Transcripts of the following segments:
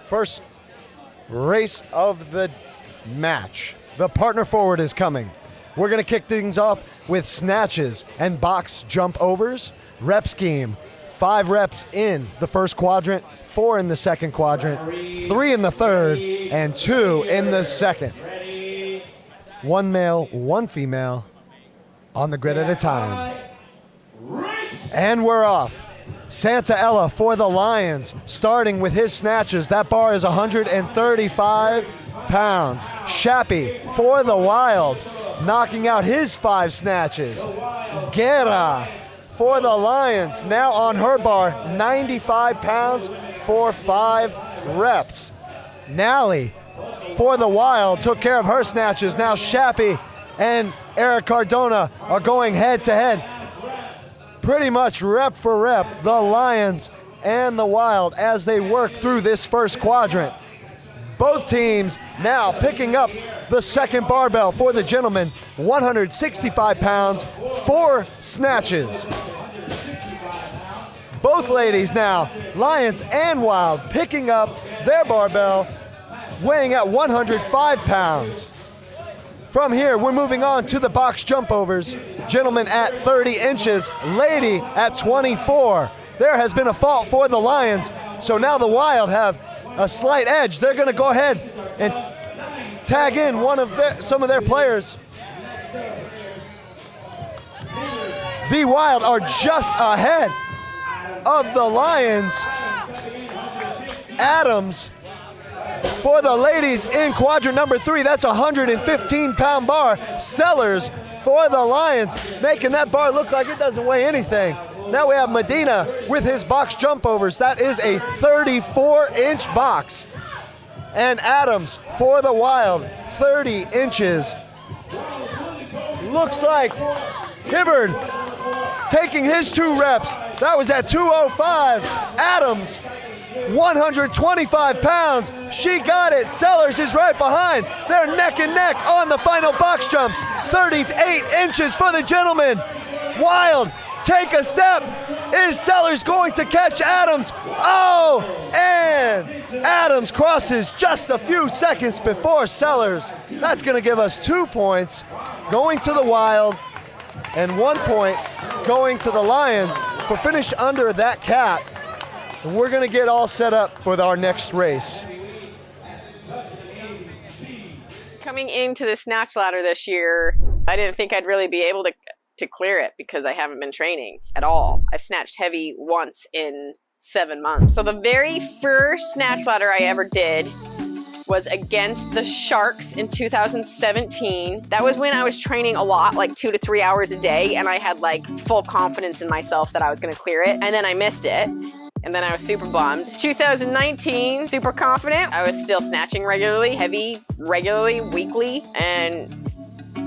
First race of the match. The partner forward is coming. We're going to kick things off with snatches and box jump overs. Rep scheme, 5 reps in the first quadrant, 4 in the second quadrant, 3 in the third, and 2 in the second. 1 male, 1 female on the grid at a time. And we're off. Santa Ella for the Lions, starting with his snatches. That bar is 135 pounds. Shappy for the Wild, knocking out his 5 snatches. Guerra for the Lions, now on her bar, 95 pounds for 5 reps. Nally for the Wild took care of her snatches. Now Shappy and Eric Cardona are going head to head. Pretty much rep for rep, the Lions and the Wild as they work through this first quadrant. Both teams now picking up the second barbell for the gentlemen, 165 pounds, 4 snatches. Both ladies now, Lions and Wild, picking up their barbell, weighing at 105 pounds. From here, we're moving on to the box jump overs. Gentlemen at 30 inches, lady at 24. There has been a fault for the Lions, so now the Wild have a slight edge. They're going to go ahead and tag in some of their players. The Wild are just ahead of the Lions. Adams for the ladies in quadrant number 3. That's a 115-pound bar. Sellers for the Lions, making that bar look like it doesn't weigh anything. Now we have Medina with his box jump overs. That is a 34-inch box. And Adams for the Wild, 30 inches. Looks like Hibbard taking his 2 reps. That was at 205. Adams, 125 pounds. She got it. Sellers is right behind. They're neck and neck on the final box jumps. 38 inches for the gentlemen. Wild, take a step. Is Sellers going to catch Adams? Oh, and Adams crosses just a few seconds before Sellers. That's going to give us 2 points going to the Wild and 1 point going to the Lions for finish under that cap. And we're going to get all set up for our next race. Coming into the snatch ladder this year, I didn't think I'd really be able to clear it because I haven't been training at all. I've snatched heavy once in 7 months. So the very first snatch ladder I ever did was against the Sharks in 2017. That was when I was training a lot, like 2 to 3 hours a day, and I had like full confidence in myself that I was gonna clear it, and then I missed it. And then I was super bummed. 2019, super confident. I was still snatching regularly, heavy, regularly, weekly, and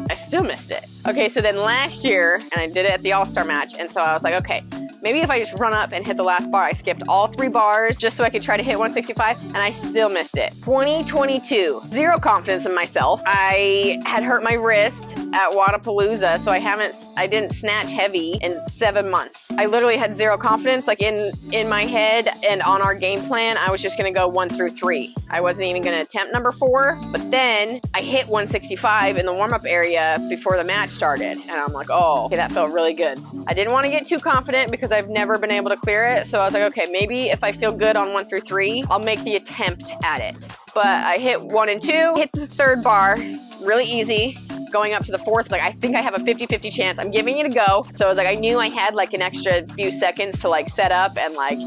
I still missed it. Okay, so then last year, and I did it at the All-Star match, and so I was like, okay, maybe if I just run up and hit the last bar. I skipped all 3 bars just so I could try to hit 165, and I still missed it. 2022, zero confidence in myself. I had hurt my wrist at Wadapalooza, so I didn't snatch heavy in 7 months. I literally had zero confidence, like in my head and on our game plan, I was just gonna go 1 through 3. I wasn't even gonna attempt number 4, but then I hit 165 in the warm-up area before the match started, and I'm like, oh, okay, that felt really good. I didn't want to get too confident because I've never been able to clear it, so I was like, okay, maybe if I feel good on 1 through 3, I'll make the attempt at it. But I hit 1 and 2, hit the 3rd bar, really easy. Going up to the 4th, like I think I have a 50-50 chance. I'm giving it a go. So I was like, I knew I had like an extra few seconds to like set up and like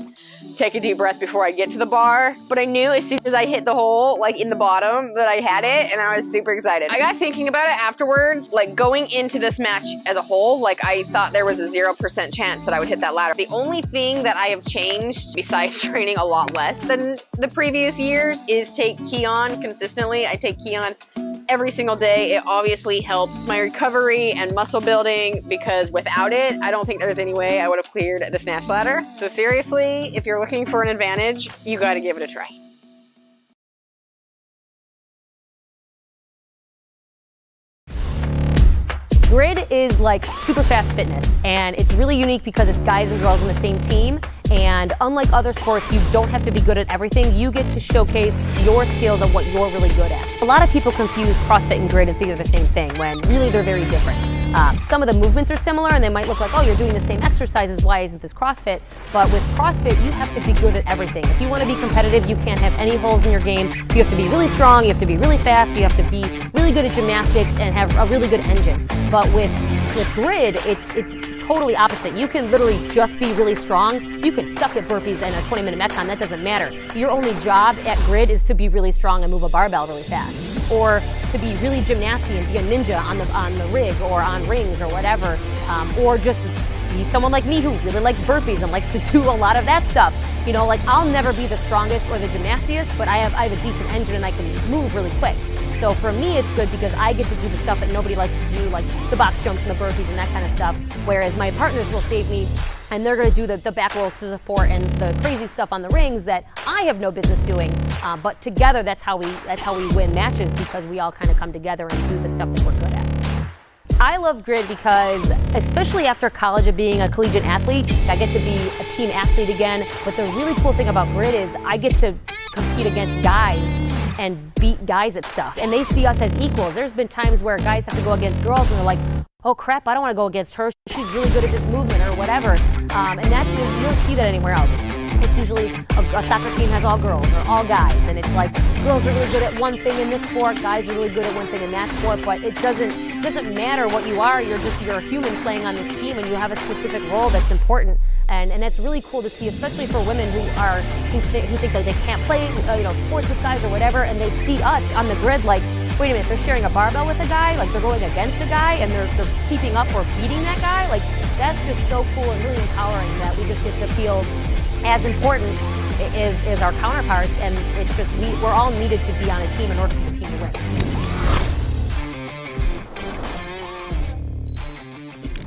take a deep breath before I get to the bar. But I knew as soon as I hit the hole, like in the bottom, that I had it, and I was super excited. I got thinking about it afterwards, like going into this match as a whole, like I thought there was a 0% chance that I would hit that ladder. The only thing that I have changed, besides training a lot less than the previous years, is take Kion consistently. I take Kion every single day. It obviously helps my recovery and muscle building because without it, I don't think there's any way I would have cleared the snatch ladder. So seriously, if you're looking for an advantage, you got to give it a try. Grid is like super fast fitness, and it's really unique because it's guys and girls on the same team, And unlike other sports, you don't have to be good at everything. You get to showcase your skills and what you're really good at. A lot of people confuse CrossFit and grid and think they're the same thing, when really they're very different. Some of the movements are similar and they might look like, oh, you're doing the same exercises, why isn't this CrossFit? But with CrossFit, you have to be good at everything. If you want to be competitive, you can't have any holes in your game. You have to be really strong, you have to be really fast, you have to be really good at gymnastics and have a really good engine. But with grid, it's totally opposite. You can literally just be really strong. You can suck at burpees and a 20-minute Metcon, that doesn't matter. Your only job at grid is to be really strong and move a barbell really fast. Or to be really gymnasty and be a ninja on the rig or on rings or whatever. Or just be someone like me who really likes burpees and likes to do a lot of that stuff. You know, like I'll never be the strongest or the gymnastiest, but I have a decent engine and I can move really quick. So for me, it's good because I get to do the stuff that nobody likes to do, like the box jumps and the burpees and that kind of stuff. Whereas my partners will save me and they're going to do the back rolls to the support and the crazy stuff on the rings that I have no business doing. But together, that's how we win matches, because we all kind of come together and do the stuff that we're good at. I love grid because, especially after college of being a collegiate athlete, I get to be a team athlete again. But the really cool thing about grid is I get to compete against guys and beat guys at stuff. And they see us as equals. There's been times where guys have to go against girls and they're like, oh crap, I don't want to go against her. She's really good at this movement or whatever. And that's, you don't see that anywhere else. It's usually a soccer team has all girls or all guys, and it's like girls are really good at one thing in this sport, guys are really good at one thing in that sport, but it doesn't matter what you are. You're a human playing on this team, and you have a specific role that's important, and that's really cool to see, especially for women who think that they can't play sports with guys or whatever, and they see us on the grid like, wait a minute, they're sharing a barbell with a guy, like they're going against a guy, and they're keeping up or beating that guy. Like that's just so cool and really empowering that we just get to feel as important is our counterparts, and it's just we're all needed to be on a team in order for the team to win.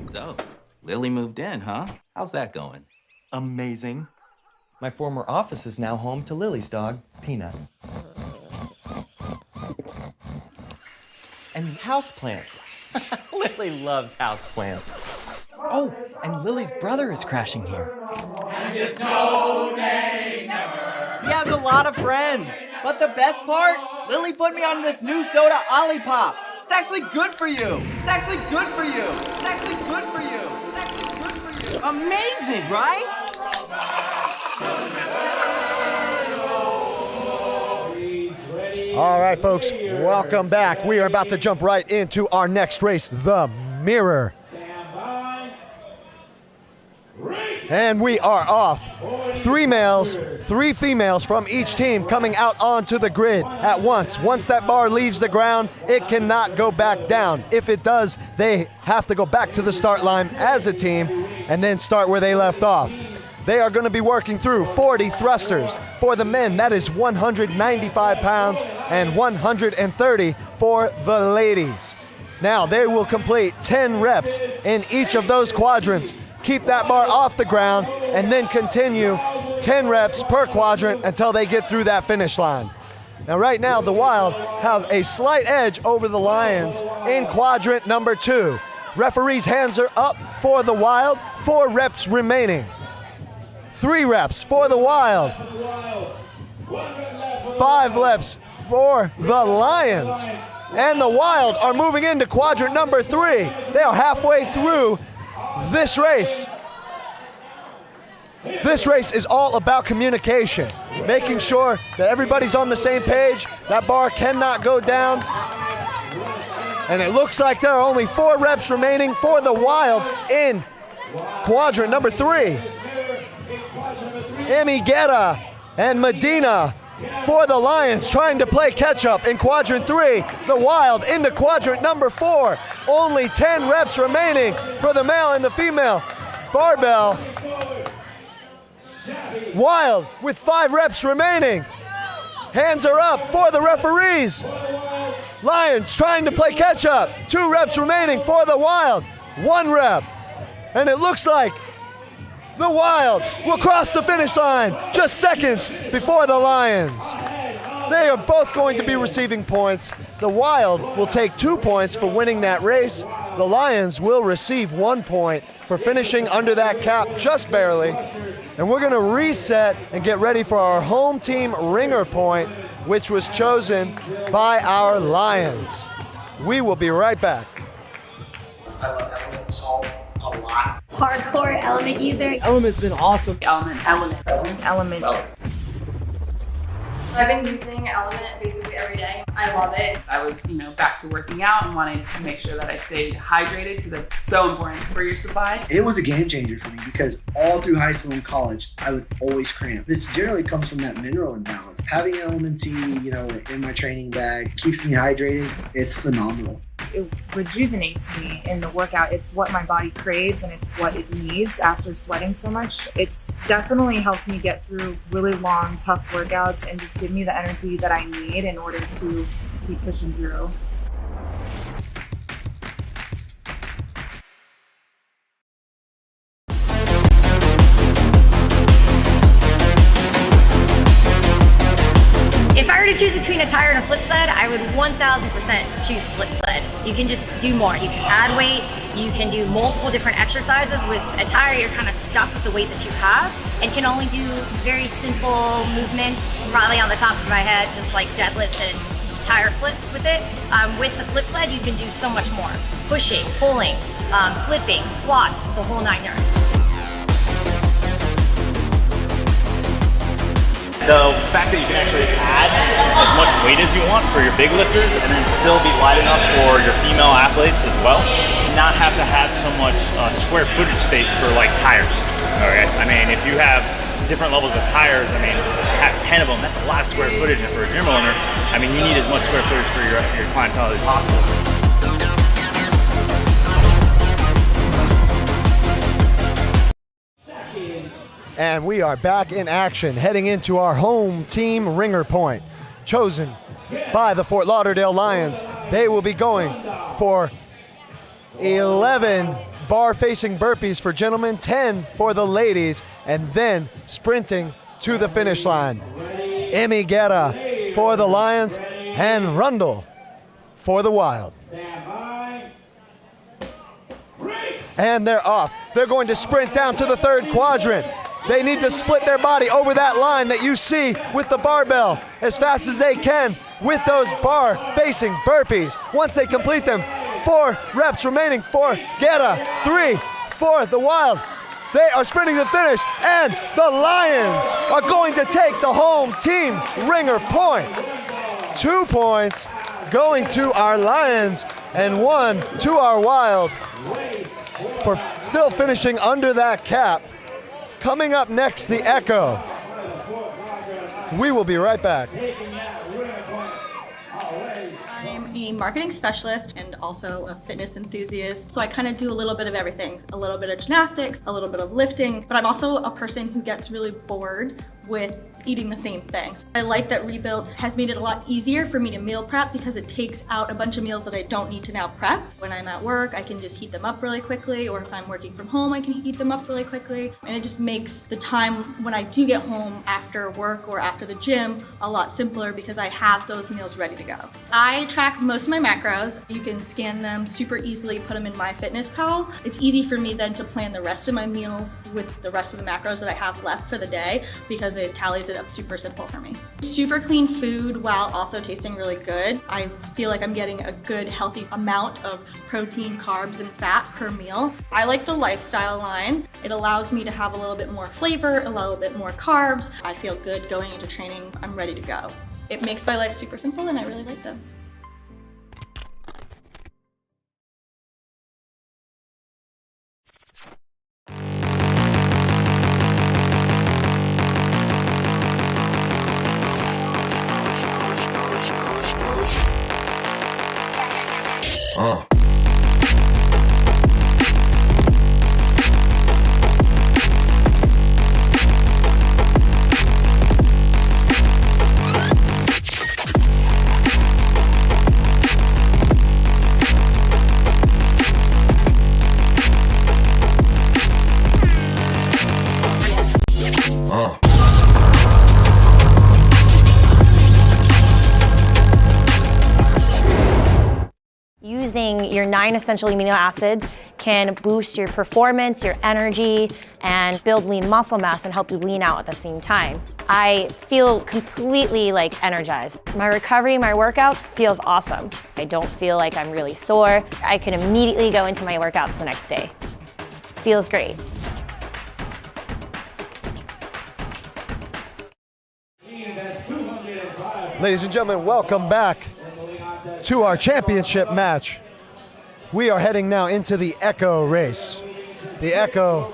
So, Lily moved in, huh? How's that going? Amazing. My former office is now home to Lily's dog, Peanut. And houseplants. Lily loves houseplants. Oh, and Lily's brother is crashing here. And it's no, they never. He has a lot of friends. But the best part, Lily put me on this new soda Olipop. It's actually good for you. It's actually good for you. It's actually good for you. It's actually good for you. Amazing, right? All right, folks, welcome back. We are about to jump right into our next race, the mirror. And we are off. 3 males, 3 females from each team coming out onto the grid at once. Once that bar leaves the ground, it cannot go back down. If it does, they have to go back to the start line as a team and then start where they left off. They are going to be working through 40 thrusters. For the men, that is 195 pounds, and 130 for the ladies. Now, they will complete 10 reps in each of those quadrants, keep that bar off the ground, and then continue 10 reps per quadrant until they get through that finish line. Now, right now, the Wild have a slight edge over the Lions in quadrant number 2. Referees' hands are up for the Wild, 4 reps remaining. 3 reps for the Wild. 5 reps for the Lions. And the Wild are moving into quadrant number 3. They are halfway through this race. This race is all about communication, making sure that everybody's on the same page. That bar cannot go down. And it looks like there are only 4 reps remaining for the Wild in quadrant number 3. Guerra and Medina for the Lions trying to play catch-up in quadrant 3. The Wild into quadrant number 4. Only 10 reps remaining for the male and the female barbell. Wild with 5 reps remaining. Hands are up for the referees. Lions trying to play catch-up. 2 reps remaining for the Wild. 1 rep. And it looks like the Wild will cross the finish line just seconds before the Lions. They are both going to be receiving points. The Wild will take 2 points for winning that race. The Lions will receive 1 point for finishing under that cap just barely. And we're going to reset and get ready for our home team ringer point, which was chosen by our Lions. We will be right back. I love Element Salt a lot. Hardcore Element user. Element's been awesome. Element. I've been using Element basically every day. I love it. I was, back to working out and wanted to make sure that I stayed hydrated because that's so important for your supply. It was a game changer for me because all through high school and college, I would always cramp. This generally comes from that mineral imbalance. Having Element T, in my training bag keeps me hydrated. It's phenomenal. It rejuvenates me in the workout. It's what my body craves and it's what it needs after sweating so much. It's definitely helped me get through really long, tough workouts and just give me the energy that I need in order to keep pushing through. If I were to choose between a tire and a flip sled, I would 1000% choose flip sled. You can just do more. You can add weight, you can do multiple different exercises. With a tire, you're kind of stuck with the weight that you have and can only do very simple movements, probably on the top of my head, just like deadlifts and tire flips with it. With the flip sled, you can do so much more. Pushing, pulling, flipping, squats, the whole 9 yards. The fact that you can actually add as much weight as you want for your big lifters and then still be wide enough for your female athletes as well. Not have to have so much square footage space for like tires. Okay, I mean, if you have different levels of tires, I mean, have 10 of them, that's a lot of square footage. And for a gym owner, I mean, you need as much square footage for your clientele as possible. And we are back in action, heading into our home team ringer point, chosen by the Fort Lauderdale Lions. They will be going for 11 bar-facing burpees for gentlemen, 10 for the ladies, and then sprinting to the finish line. Emmy Guerra for the Lions and Rundle for the Wild. And they're off. They're going to sprint down to the third quadrant. They need to split their body over that line that you see with the barbell as fast as they can with those bar-facing burpees. Once they complete them, 4 reps remaining for Guerra, 3 for the Wild. They are sprinting to finish, and the Lions are going to take the home team ringer point. 2 points going to our Lions and 1 to our Wild for still finishing under that cap. Coming up next, the Echo. We will be right back. I'm a marketing specialist and also a fitness enthusiast. So I kind of do a little bit of everything, a little bit of gymnastics, a little bit of lifting, but I'm also a person who gets really bored with eating the same things. I like that Rebuilt has made it a lot easier for me to meal prep because it takes out a bunch of meals that I don't need to now prep. When I'm at work, I can just heat them up really quickly, or if I'm working from home, I can heat them up really quickly. And it just makes the time when I do get home after work or after the gym a lot simpler because I have those meals ready to go. I track most of my macros. You can scan them super easily, put them in MyFitnessPal. It's easy for me then to plan the rest of my meals with the rest of the macros that I have left for the day because it tallies it up super simple for me. Super clean food while also tasting really good. I feel like I'm getting a good healthy amount of protein, carbs, and fat per meal. I like the lifestyle line. It allows me to have a little bit more flavor, a little bit more carbs. I feel good going into training. I'm ready to go. It makes my life super simple and I really like them. Use using your 9 essential amino acids can boost your performance, your energy, and build lean muscle mass and help you lean out at the same time. I feel completely energized. My recovery, my workouts feels awesome. I don't feel like I'm really sore. I can immediately go into my workouts the next day. Feels great. Ladies and gentlemen, welcome back to our championship match. We are heading now into the Echo race. The Echo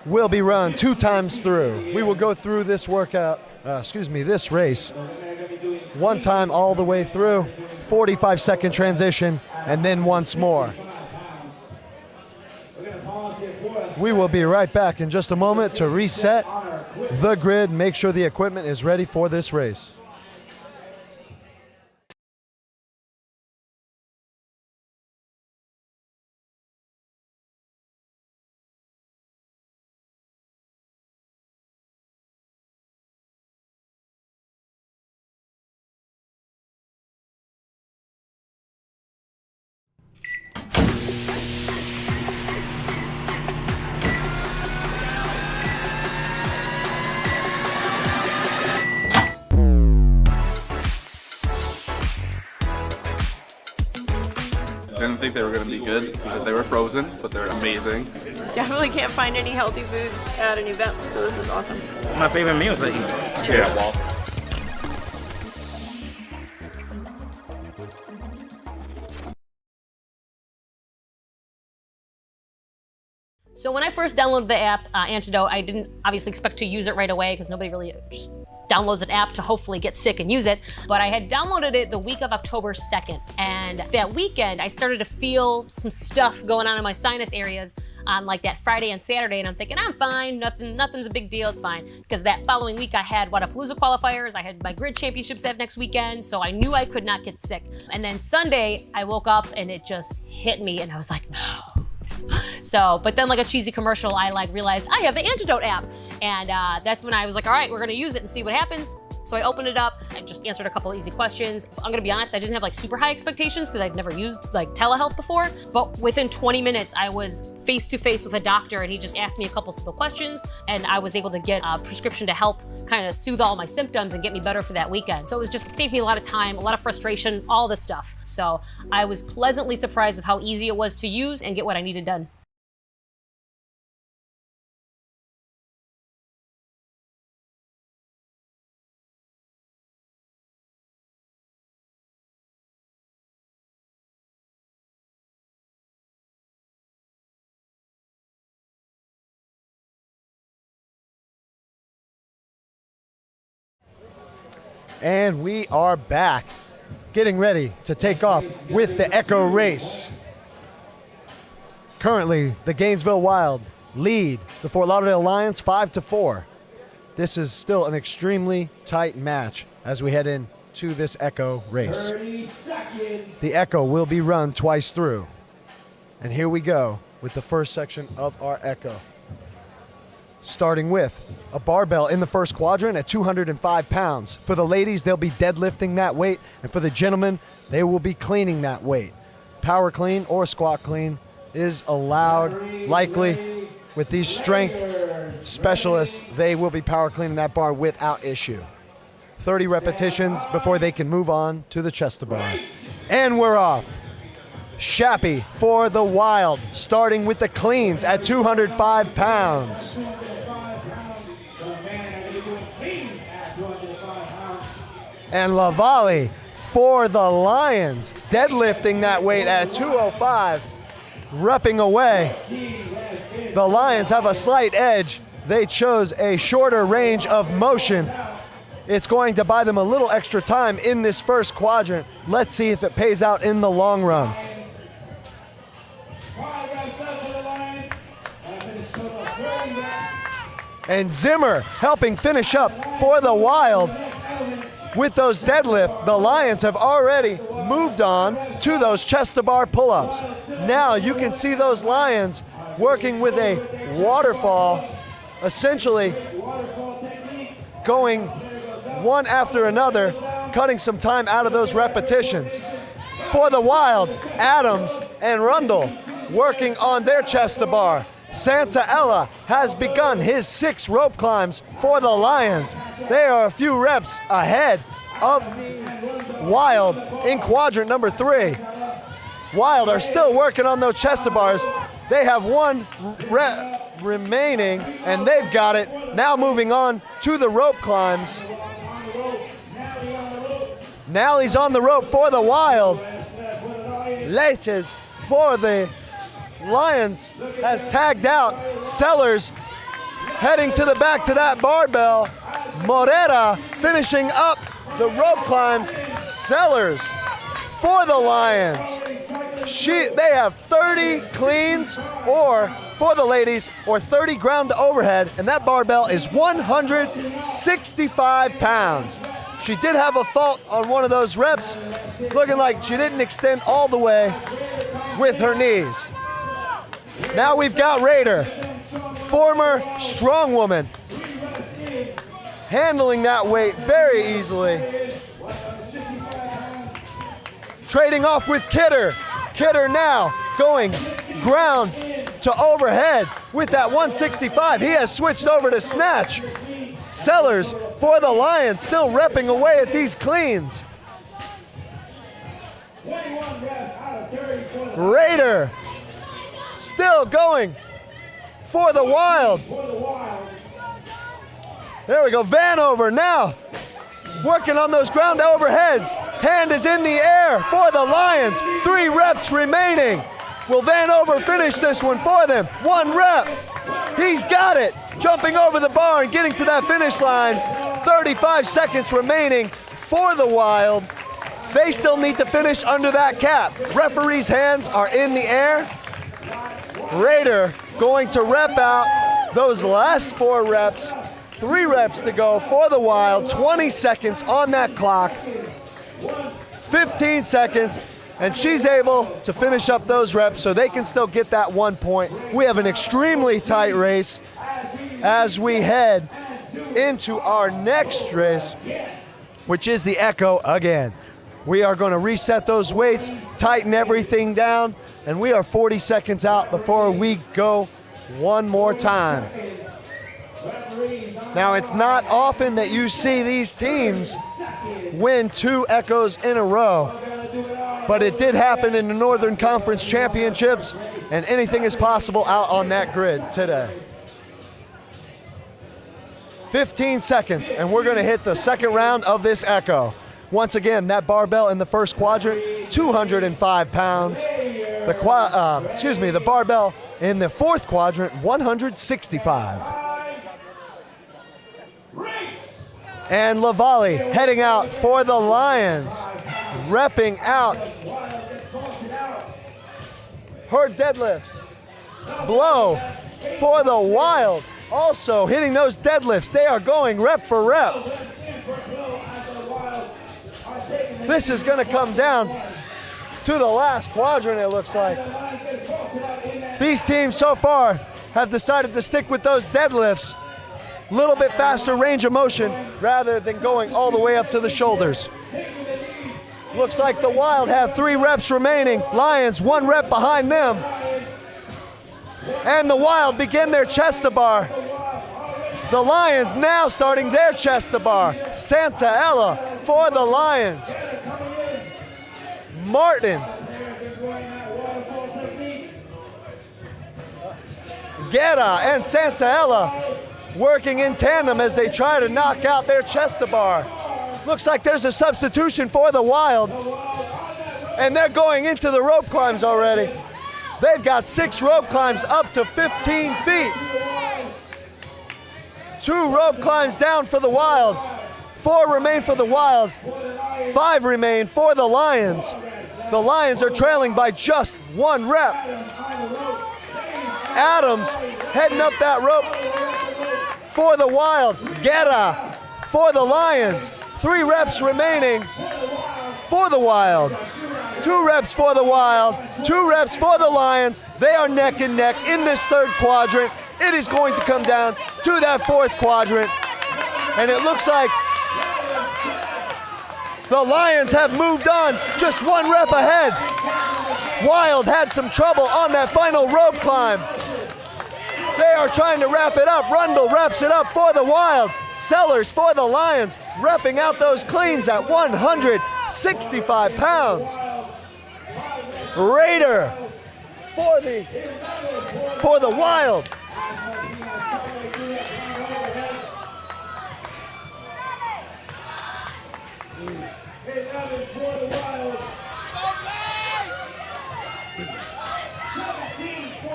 will be run 2 times through. We will go through this this race 1 time all the way through, 45-second transition, and then once more. We will be right back in just a moment to reset the grid, make sure the equipment is ready for this race. I didn't think they were going to be good because they were frozen, but they're amazing. Definitely can't find any healthy foods at an event, so this is awesome. My favorite meals I eat. Cheers. Yeah, So when I first downloaded the app, Antidote, I didn't obviously expect to use it right away because nobody really just downloads an app to hopefully get sick and use it. But I had downloaded it the week of October 2nd. And that weekend, I started to feel some stuff going on in my sinus areas on that Friday and Saturday. And I'm thinking, I'm fine, nothing's a big deal, it's fine. Because that following week I had Wadapalooza qualifiers, I had my grid championships that next weekend, so I knew I could not get sick. And then Sunday, I woke up and it just hit me and I was like, no. So, but then like a cheesy commercial, I realized I have the Antidote app. And that's when I was like, all right, we're gonna use it and see what happens. So I opened it up, I just answered a couple of easy questions. I'm gonna be honest, I didn't have super high expectations because I'd never used telehealth before, but within 20 minutes, I was face to face with a doctor and he just asked me a couple simple questions and I was able to get a prescription to help kind of soothe all my symptoms and get me better for that weekend. So it was just saved me a lot of time, a lot of frustration, all this stuff. So I was pleasantly surprised of how easy it was to use and get what I needed done. And we are back, getting ready to take off with the Echo race. Currently, the Gainesville Wild lead the Fort Lauderdale Lions 5-4. This is still an extremely tight match as we head into this Echo race. 30 seconds. The Echo will be run twice through. And here we go with the first section of our Echo. Starting with a barbell in the first quadrant at 205 pounds. For the ladies, they'll be deadlifting that weight, and for the gentlemen, they will be cleaning that weight. Power clean or squat clean is allowed. Likely, with these strength specialists, they will be power cleaning that bar without issue. 30 repetitions before they can move on to the chest to bar. And we're off. Shappy for the Wild, starting with the cleans at 205 pounds. And Lavallee for the Lions, deadlifting that weight at 205, repping away. The Lions have a slight edge. They chose a shorter range of motion. It's going to buy them a little extra time in this first quadrant. Let's see if it pays out in the long run. And Zimmer helping finish up for the Wild. With those deadlift, the Lions have already moved on to those chest to bar pull-ups. Now you can see those Lions working with a waterfall, essentially going one after another, cutting some time out of those repetitions. For the Wild, Adams and Rundle working on their chest to bar. Santa Ella has begun his 6 rope climbs for the Lions. They are a few reps ahead of the Wild in quadrant number 3. Wild are still working on those chest to bars. They have 1 rep remaining, and they've got it. Now moving on to the rope climbs. Nally's on the rope for the Wild. Leches for the Lions has tagged out. Sellers heading to the back to that barbell. Morera finishing up the rope climbs. Sellers for the Lions. They have 30 cleans, or for the ladies, or 30 ground to overhead, and that barbell is 165 pounds. She did have a fault on one of those reps, looking like she didn't extend all the way with her knees. Now we've got Raider, former strong woman, handling that weight very easily. Trading off with Kidder. Kidder now going ground to overhead with that 165. He has switched over to Snatch. Sellers for the Lions still repping away at these cleans. Raider still going for the Wild. There we go. Vanover now working on those ground overheads. Hand is in the air for the Lions. 3 reps remaining. Will Vanover finish this one for them? 1 rep. He's got it. Jumping over the bar and getting to that finish line. 35 seconds remaining for the Wild. They still need to finish under that cap. Referee's hands are in the air. Raider going to rep out those last 4 reps. 3 reps to go for the Wild. 20 seconds on that clock. 15 seconds, and she's able to finish up those reps so they can still get that 1 point. We have an extremely tight race as we head into our next race, which is the Echo again. We are going to reset those weights, tighten everything down, and we are 40 seconds out before we go one more time. Now, it's not often that you see these teams win 2 Echoes in a row, but it did happen in the Northern Conference Championships, and anything is possible out on that grid today. 15 seconds, and we're going to hit the second round of this Echo. Once again, that barbell in the first quadrant, 205 pounds. The barbell in the fourth quadrant, 165. And Lavallee heading out for the Lions, repping out her deadlifts. Blow for the Wild, also hitting those deadlifts. They are going rep for rep. This is going to come down to the last quadrant, it looks like. These teams so far have decided to stick with those deadlifts. A little bit faster range of motion rather than going all the way up to the shoulders. Looks like the Wild have 3 reps remaining. Lions 1 rep behind them. And the Wild begin their chest to bar. The Lions now starting their chest to bar. Santa Ella for the Lions. Martin. Guerra and Santa Ella working in tandem as they try to knock out their chest to bar. Looks like there's a substitution for the Wild, and they're going into the rope climbs already. They've got 6 rope climbs up to 15 feet. 2 rope climbs down for the Wild. 4 remain for the Wild. 5 remain for the Lions. The Lions are trailing by just 1 rep. Adams heading up that rope for the Wild. Guerra for the Lions. 3 reps remaining for the Wild. 2 reps for the Wild. 2 reps for the Lions. They are neck and neck in this 3rd quadrant. It is going to come down to that 4th quadrant. And it looks like The Lions have moved on, just 1 rep ahead. Wild had some trouble on that final rope climb. They are trying to wrap it up. Rundle wraps it up for the Wild. Sellers for the Lions, repping out those cleans at 165 pounds. Raider for the Wild.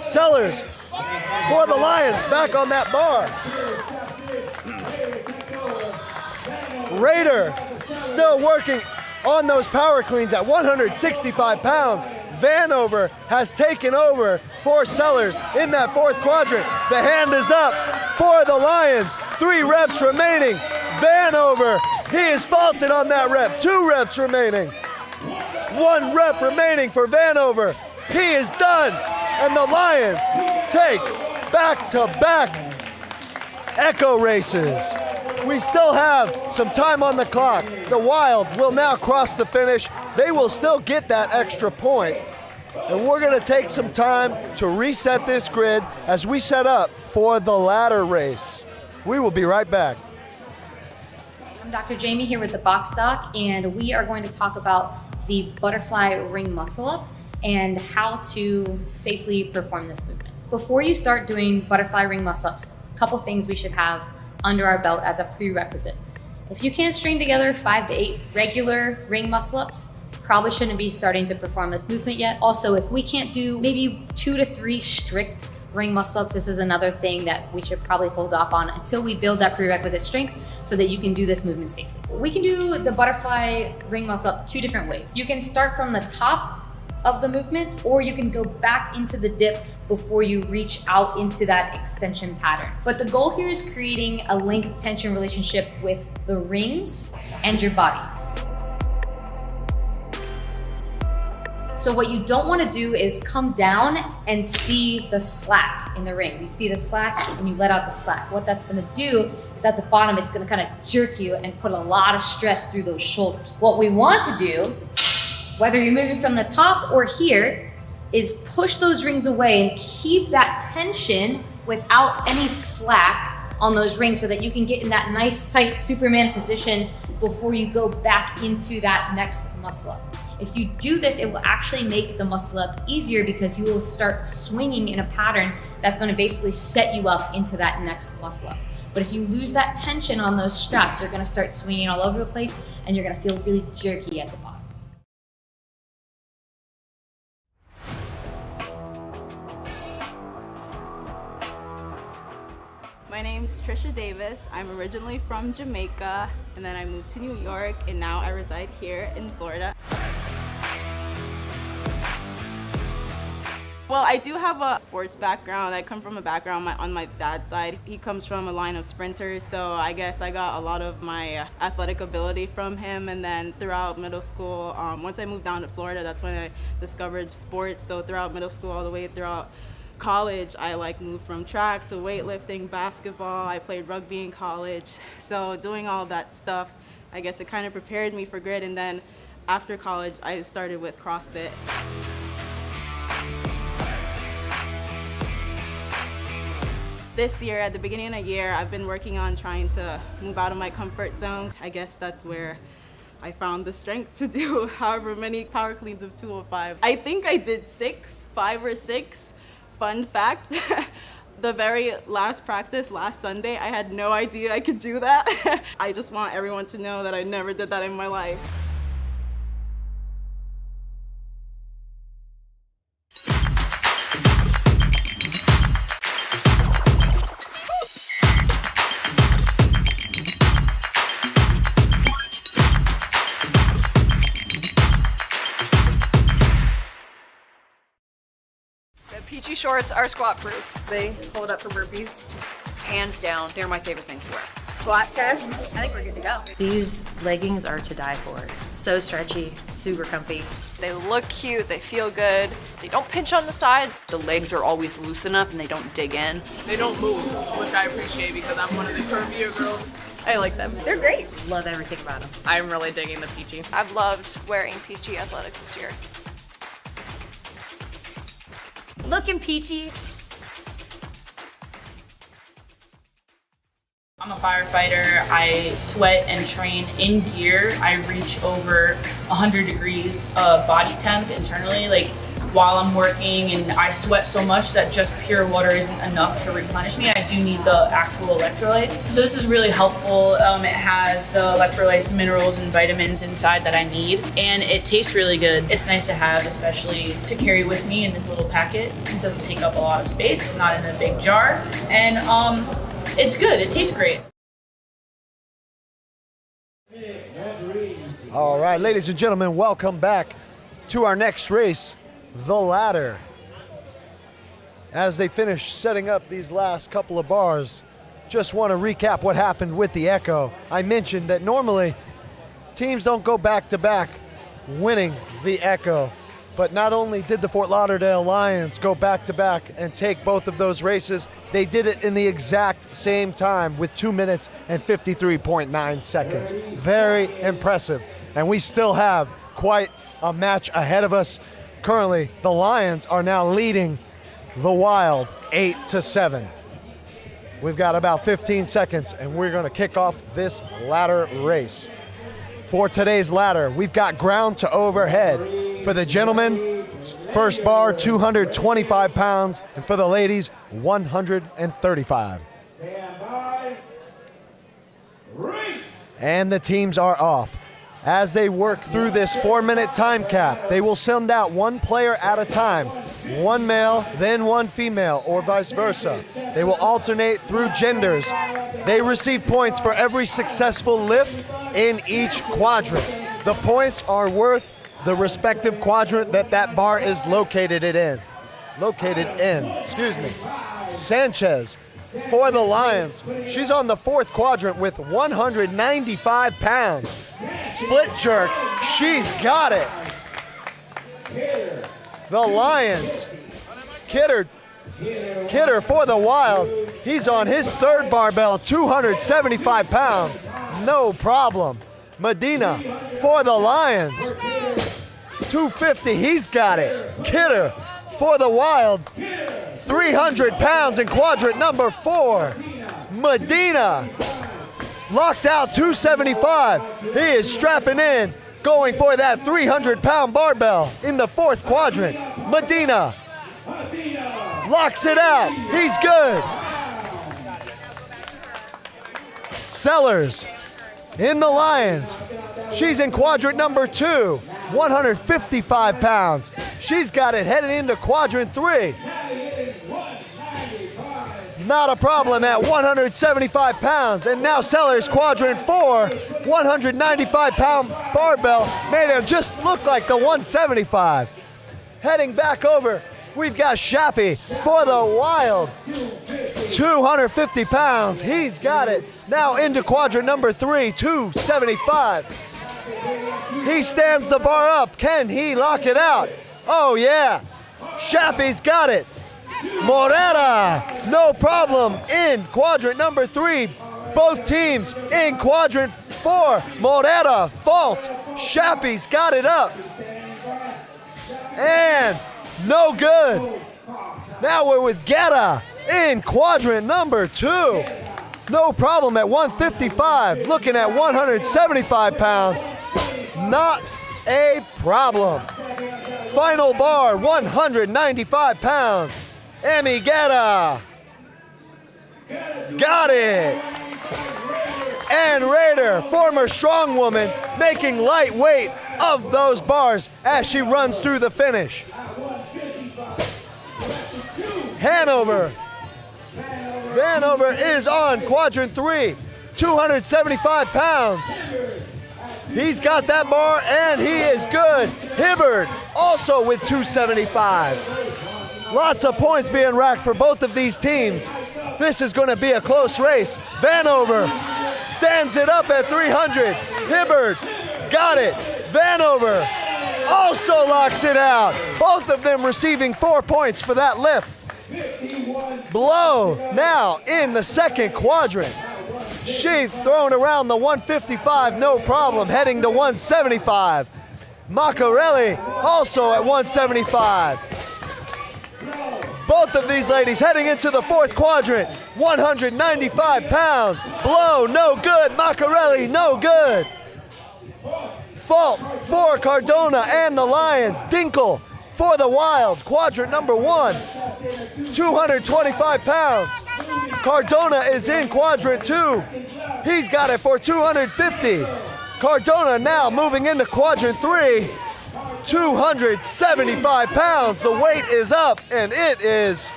Sellers for the Lions, back on that bar. Raider still working on those power cleans at 165 pounds. Vanover has taken over for Sellers in that 4th quadrant. The hand is up for the Lions. 3 reps remaining. Vanover, he is faulted on that rep. 2 reps remaining. 1 rep remaining for Vanover. He is done. And the Lions take back-to-back echo races. We still have some time on the clock. The Wild will now cross the finish. They will still get that extra point. And we're going to take some time to reset this grid as we set up for the ladder race. We will be right back. I'm Dr. Jamie here with the Box Doc, and we are going to talk about the butterfly ring muscle up and how to safely perform this movement. Before you start doing butterfly ring muscle ups, a couple things we should have under our belt as a prerequisite. If you can't string together 5 to 8 regular ring muscle ups, probably shouldn't be starting to perform this movement yet. Also, if we can't do maybe 2 to 3 strict ring muscle ups, this is another thing that we should probably hold off on until we build that prerequisite strength so that you can do this movement safely. We can do the butterfly ring muscle up 2 different ways. You can start from the top of the movement, or you can go back into the dip before you reach out into that extension pattern. But the goal here is creating a length tension relationship with the rings and your body. So what you don't want to do is come down and see the slack in the ring. You see the slack and you let out the slack. What that's going to do is at the bottom, it's going to kind of jerk you and put a lot of stress through those shoulders. What we want to do, whether you're moving from the top or here, is push those rings away and keep that tension without any slack on those rings so that you can get in that nice tight Superman position before you go back into that next muscle up. If you do this, it will actually make the muscle up easier because you will start swinging in a pattern that's going to basically set you up into that next muscle up. But if you lose that tension on those straps, you're going to start swinging all over the place and you're going to feel really jerky at the bottom. My name's Trisha Davis. I'm originally from Jamaica, and then I moved to New York, and now I reside here in Florida. Well, I do have a sports background. I come from a background on my dad's side. He comes from a line of sprinters, so I guess I got a lot of my athletic ability from him. And then throughout middle school, once I moved down to Florida, that's when I discovered sports. So throughout middle school, all the way throughout college, I moved from track to weightlifting, basketball. I played rugby in college. So doing all that stuff, I guess it kind of prepared me for grit. And then after college, I started with CrossFit. This year, at the beginning of the year, I've been working on trying to move out of my comfort zone. I guess that's where I found the strength to do however many power cleans of 205. I think I did 5 or 6. Fun fact, the very last practice last Sunday, I had no idea I could do that. I just want everyone to know that I never did that in my life. Peachy shorts are squat proof. They hold up for burpees. Hands down, they're my favorite things to wear. Squat test, I think we're good to go. These leggings are to die for. So stretchy, super comfy. They look cute, they feel good, they don't pinch on the sides. The legs are always loose enough and they don't dig in. They don't move, which I appreciate because I'm one of the curvier girls. I like them. They're great. Love everything about them. I'm really digging the peachy. I've loved wearing peachy athletics this year. Looking peachy. I'm a firefighter. I sweat and train in gear. I reach over 100 degrees of body temp internally, like while I'm working, and I sweat so much that just pure water isn't enough to replenish me. I do need the actual electrolytes. So this is really helpful. It has the electrolytes, minerals, and vitamins inside that I need, and it tastes really good. It's nice to have, especially to carry with me in this little packet. It doesn't take up a lot of space. It's not in a big jar, and it's good. It tastes great. All right, ladies and gentlemen, welcome back to our next race, the ladder. As they finish setting up these last couple of bars, just want to recap what happened with the Echo. I mentioned that normally teams don't go back-to-back winning the Echo. But not only did the Fort Lauderdale Lions go back-to-back and take both of those races, they did it in the exact same time with 2 minutes and 53.9 seconds. Very impressive. And we still have quite a match ahead of us. Currently, the Lions are now leading the Wild 8-7. We've got about 15 seconds, and we're going to kick off this ladder race. For today's ladder, we've got ground to overhead. For the gentlemen, first bar, 225 pounds, and for the ladies, 135. Stand by. Race. And the teams are off. As they work through this 4-minute time cap, they will send out one player at a time, one male, then one female, or vice versa. They will alternate through genders. They receive points for every successful lift in each quadrant. The points are worth the respective quadrant that bar is located in. Sanchez for the Lions. She's on the 4th quadrant with 195 pounds. Split jerk, she's got it. The Lions. Kidder for the Wild. He's on his 3rd barbell, 275 pounds. No problem. Medina for the Lions. 250, he's got it. Kidder for the Wild. 300 pounds in quadrant number 4. Medina locked out 275. He is strapping in, going for that 300-pound barbell in the 4th quadrant. Medina locks it out. He's good. Sellers in the Lions. She's in quadrant number 2, 155 pounds. She's got it headed into quadrant 3. Not a problem at 175 pounds. And now Sellers quadrant 4, 195-pound barbell made him just look like the 175. Heading back over, we've got Shappy for the Wild. 250 pounds, he's got it. Now into quadrant number 3, 275. He stands the bar up. Can he lock it out? Oh yeah, Shappy's got it. Morera, no problem in quadrant number 3. Both teams in quadrant 4. Morera, fault. Shappy's got it up. And no good. Now we're with Guerra in quadrant number 2. No problem at 155. Looking at 175 pounds. Not a problem. Final bar, 195 pounds. Emi Guerra. Got it. And Raider, former strong woman, making lightweight of those bars as she runs through the finish. Hanover is on quadrant 3, 275 pounds. He's got that bar and he is good. Hibbard also with 275. Lots of points being racked for both of these teams. This is going to be a close race. Vanover stands it up at 300. Hibbard got it. Vanover also locks it out. Both of them receiving 4 points for that lift. Blow now in the 2nd quadrant. Sheath throwing around the 155, no problem, heading to 175. Maccarelli also at 175. Both of these ladies heading into the fourth quadrant, 195 pounds. Blow, no good. Maccarelli, no good. Fault for Cardona and the Lions. Dinkel for the Wild, quadrant number 1, 225 pounds. Cardona is in quadrant 2. He's got it for 250. Cardona now moving into quadrant 3, 275 pounds. The weight is up and it is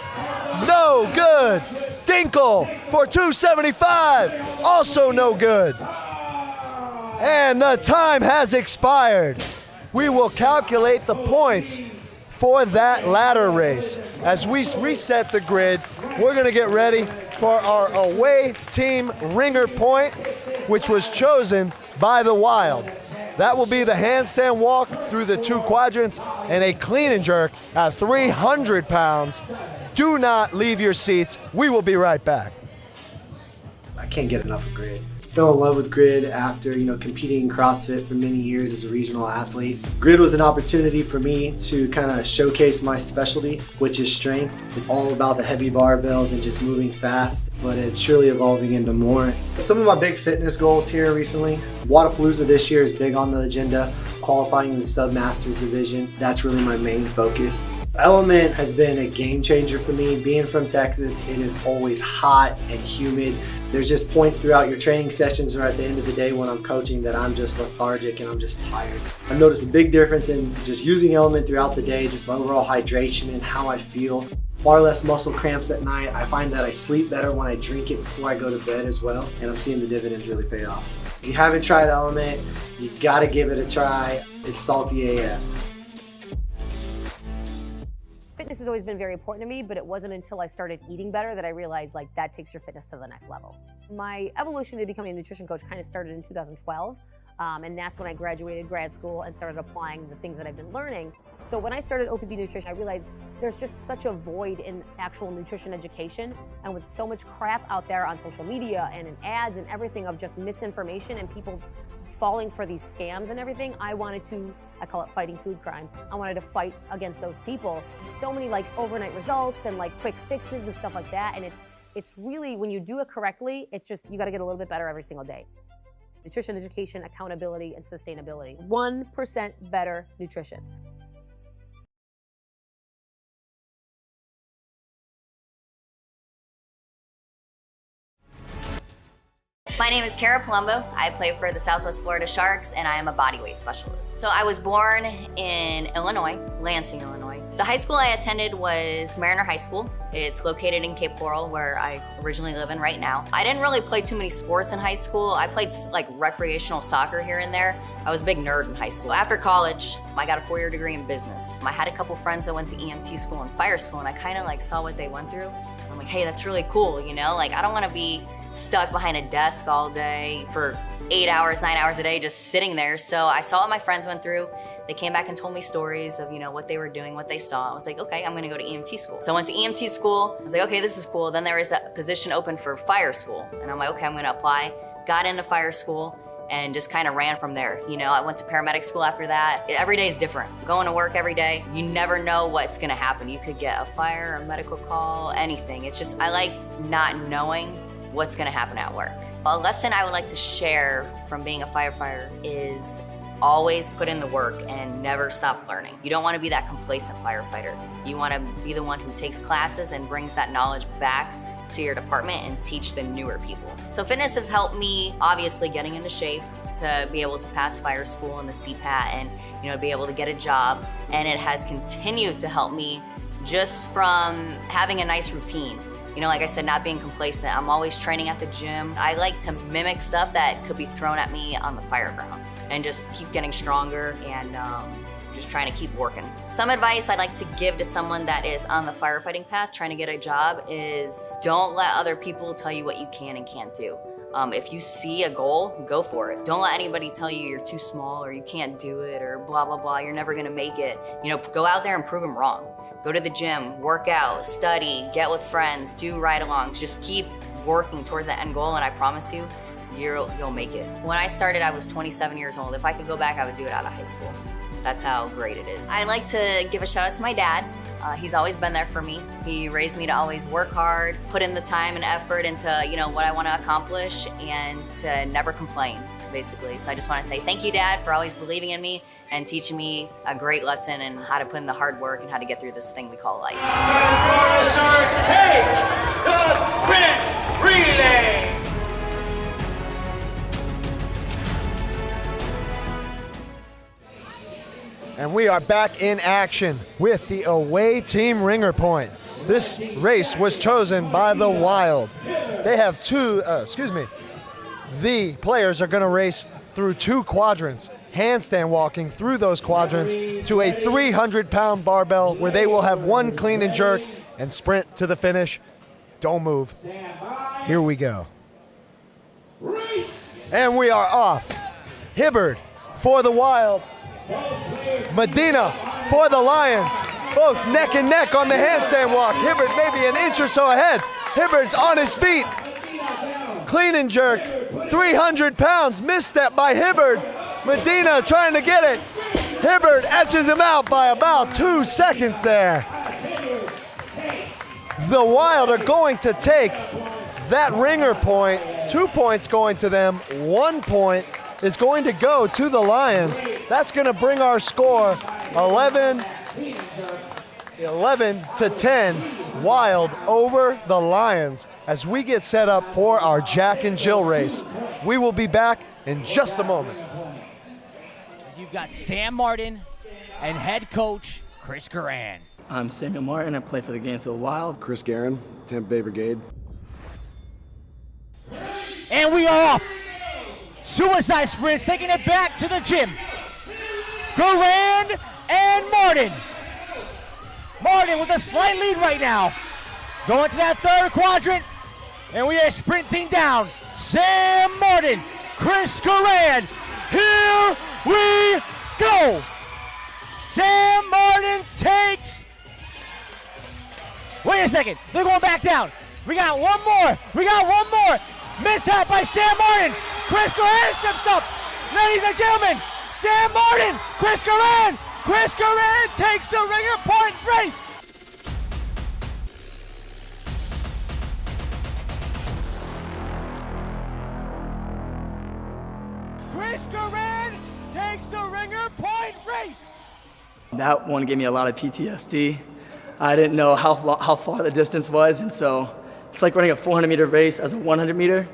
no good. Dinkel for 275, also no good. And the time has expired. We will calculate the points for that ladder race. As we reset the grid, we're gonna get ready for our away team ringer point, which was chosen by the Wild. That will be the handstand walk through the 2 quadrants and a clean and jerk at 300 pounds. Do not leave your seats. We will be right back. I can't get enough of grid. Fell in love with grid after, competing in CrossFit for many years as a regional athlete. Grid was an opportunity for me to kind of showcase my specialty, which is strength. It's all about the heavy barbells and just moving fast, but it's surely evolving into more. Some of my big fitness goals here recently. Wodapalooza this year is big on the agenda, qualifying in the Submasters division. That's really my main focus. Element has been a game changer for me. Being from Texas, it is always hot and humid. There's just points throughout your training sessions or at the end of the day when I'm coaching that I'm just lethargic and I'm just tired. I've noticed a big difference in just using Element throughout the day, just my overall hydration and how I feel. Far less muscle cramps at night. I find that I sleep better when I drink it before I go to bed as well, and I'm seeing the dividends really pay off. If you haven't tried Element, you gotta give it a try. It's salty AF. Fitness has always been very important to me, but it wasn't until I started eating better that I realized that takes your fitness to the next level. My evolution to becoming a nutrition coach kind of started in 2012, and that's when I graduated grad school and started applying the things that I've been learning. So when I started OPB Nutrition, I realized there's just such a void in actual nutrition education, and with so much crap out there on social media and in ads and everything of just misinformation and people falling for these scams and everything, I wanted to, I call it fighting food crime. I wanted to fight against those people. There's so many overnight results and quick fixes and stuff like that, and it's really, when you do it correctly, it's just, you gotta get a little bit better every single day. Nutrition education, accountability, and sustainability. 1% better nutrition. My name is Kara Palumbo. I play for the Southwest Florida Sharks, and I am a bodyweight specialist. So I was born in Illinois, Lansing, Illinois. The high school I attended was Mariner High School. It's located in Cape Coral, where I originally live in right now. I didn't really play too many sports in high school. I played recreational soccer here and there. I was a big nerd in high school. After college, I got a 4-year degree in business. I had a couple friends that went to EMT school and fire school, and I kind of saw what they went through. I'm like, hey, that's really cool, I don't want to be stuck behind a desk all day for 8 hours, 9 hours a day, just sitting there. So I saw what my friends went through. They came back and told me stories of, what they were doing, what they saw. I was like, okay, I'm gonna go to EMT school. So I went to EMT school. I was like, okay, this is cool. Then there was a position open for fire school. And I'm like, okay, I'm gonna apply. Got into fire school and just kind of ran from there. I went to paramedic school after that. Every day is different. Going to work every day, you never know what's gonna happen. You could get a fire, a medical call, anything. It's just, I like not knowing what's gonna happen at work. A lesson I would like to share from being a firefighter is always put in the work and never stop learning. You don't wanna be that complacent firefighter. You wanna be the one who takes classes and brings that knowledge back to your department and teach the newer people. So fitness has helped me, obviously, getting into shape to be able to pass fire school and the CPAT and be able to get a job. And it has continued to help me just from having a nice routine. Like I said, not being complacent. I'm always training at the gym. I like to mimic stuff that could be thrown at me on the fire ground and just keep getting stronger and just trying to keep working. Some advice I'd like to give to someone that is on the firefighting path trying to get a job is don't let other people tell you what you can and can't do. If you see a goal, go for it. Don't let anybody tell you you're too small or you can't do it or blah, blah, blah, you're never gonna make it. Go out there and prove them wrong. Go to the gym, work out, study, get with friends, do ride-alongs. Just keep working towards that end goal, and I promise you, you'll make it. When I started, I was 27 years old. If I could go back, I would do it out of high school. That's how great it is. I'd like to give a shout out to my dad. He's always been there for me. He raised me to always work hard, put in the time and effort into, what I want to accomplish, and to never complain, basically. So I just want to say thank you, Dad, for always believing in me and teaching me a great lesson in how to put in the hard work and how to get through this thing we call life. Sharks take the sprint relay. And we are back in action with the away team ringer point. This race was chosen by the Wild. They have the players are gonna race through 2 quadrants, handstand walking through those quadrants to a 300-pound barbell where they will have 1 clean and jerk and sprint to the finish. Don't move. Here we go. And we are off. Hibbard for the Wild. Medina for the Lions. Both neck and neck on the handstand walk. Hibbard maybe an inch or so ahead. Hibbard's on his feet. Clean and jerk. 300 pounds. Misstep by Hibbard. Medina trying to get it. Hibbard etches him out by about 2 seconds there. The Wild are going to take that ringer point. 2 points going to them. 1 point is going to go to the Lions. That's going to bring our score 11 to 10, Wild over the Lions as we get set up for our Jack and Jill race. We will be back in just a moment. You've got Sam Martin and head coach Chris Garan. I'm Samuel Martin. I play for the Gainesville Wild. Chris Garan, Tampa Bay Brigade. And we are off. Suicide sprints, taking it back to the gym. Garan and Martin. Martin with a slight lead right now. Going to that 3rd quadrant, and we are sprinting down. Sam Martin, Chris Garan. Here we go. Sam Martin takes. Wait a second, they're going back down. We got one more. Mishap by Sam Martin. Chris Garan steps up. Ladies and gentlemen, Sam Martin, Chris Garan. Chris Garan takes the ringer point race. Chris Garan takes the ringer point race. That one gave me a lot of PTSD. I didn't know how far the distance was, and so it's like running a 400-meter race as a 100-meter.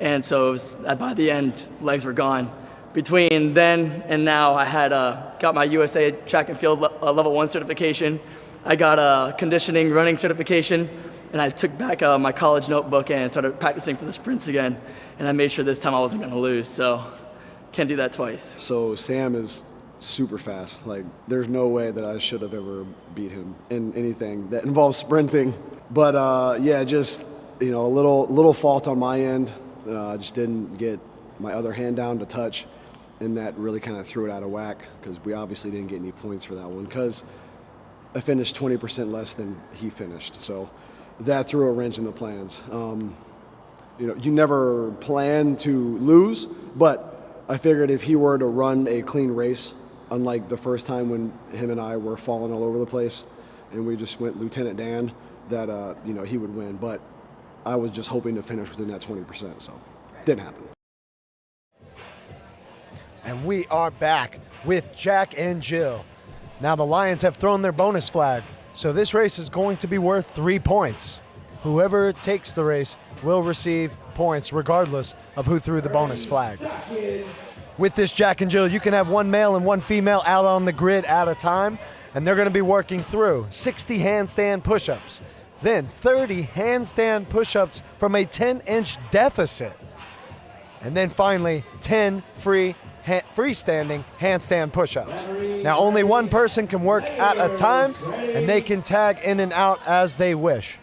And so it was, by the end, legs were gone. Between then and now, I had got my USA track and field level 1 certification. I got a conditioning running certification, and I took back my college notebook and started practicing for the sprints again. And I made sure this time I wasn't going to lose, so can't do that twice. So Sam is super fast. Like, there's no way that I should have ever beat him in anything that involves sprinting. But yeah, just a little fault on my end. I just didn't get my other hand down to touch, and that really kind of threw it out of whack because we obviously didn't get any points for that one because I finished 20% less than he finished. So that threw a wrench in the plans. You never plan to lose, but I figured if he were to run a clean race, unlike the first time when him and I were falling all over the place and we just went Lieutenant Dan, that he would win. But I was just hoping to finish within that 20%, so didn't happen. And we are back with Jack and Jill. Now the Lions have thrown their bonus flag, so this race is going to be worth 3 points. Whoever takes the race will receive points regardless of who threw the bonus flag. With this Jack and Jill, you can have 1 male and 1 female out on the grid at a time, and they're going to be working through 60 handstand push-ups, then 30 handstand push-ups from a 10-inch deficit, and then finally 10 freestanding handstand push-ups. Now only 1 person can work at a time, and they can tag in and out as they wish.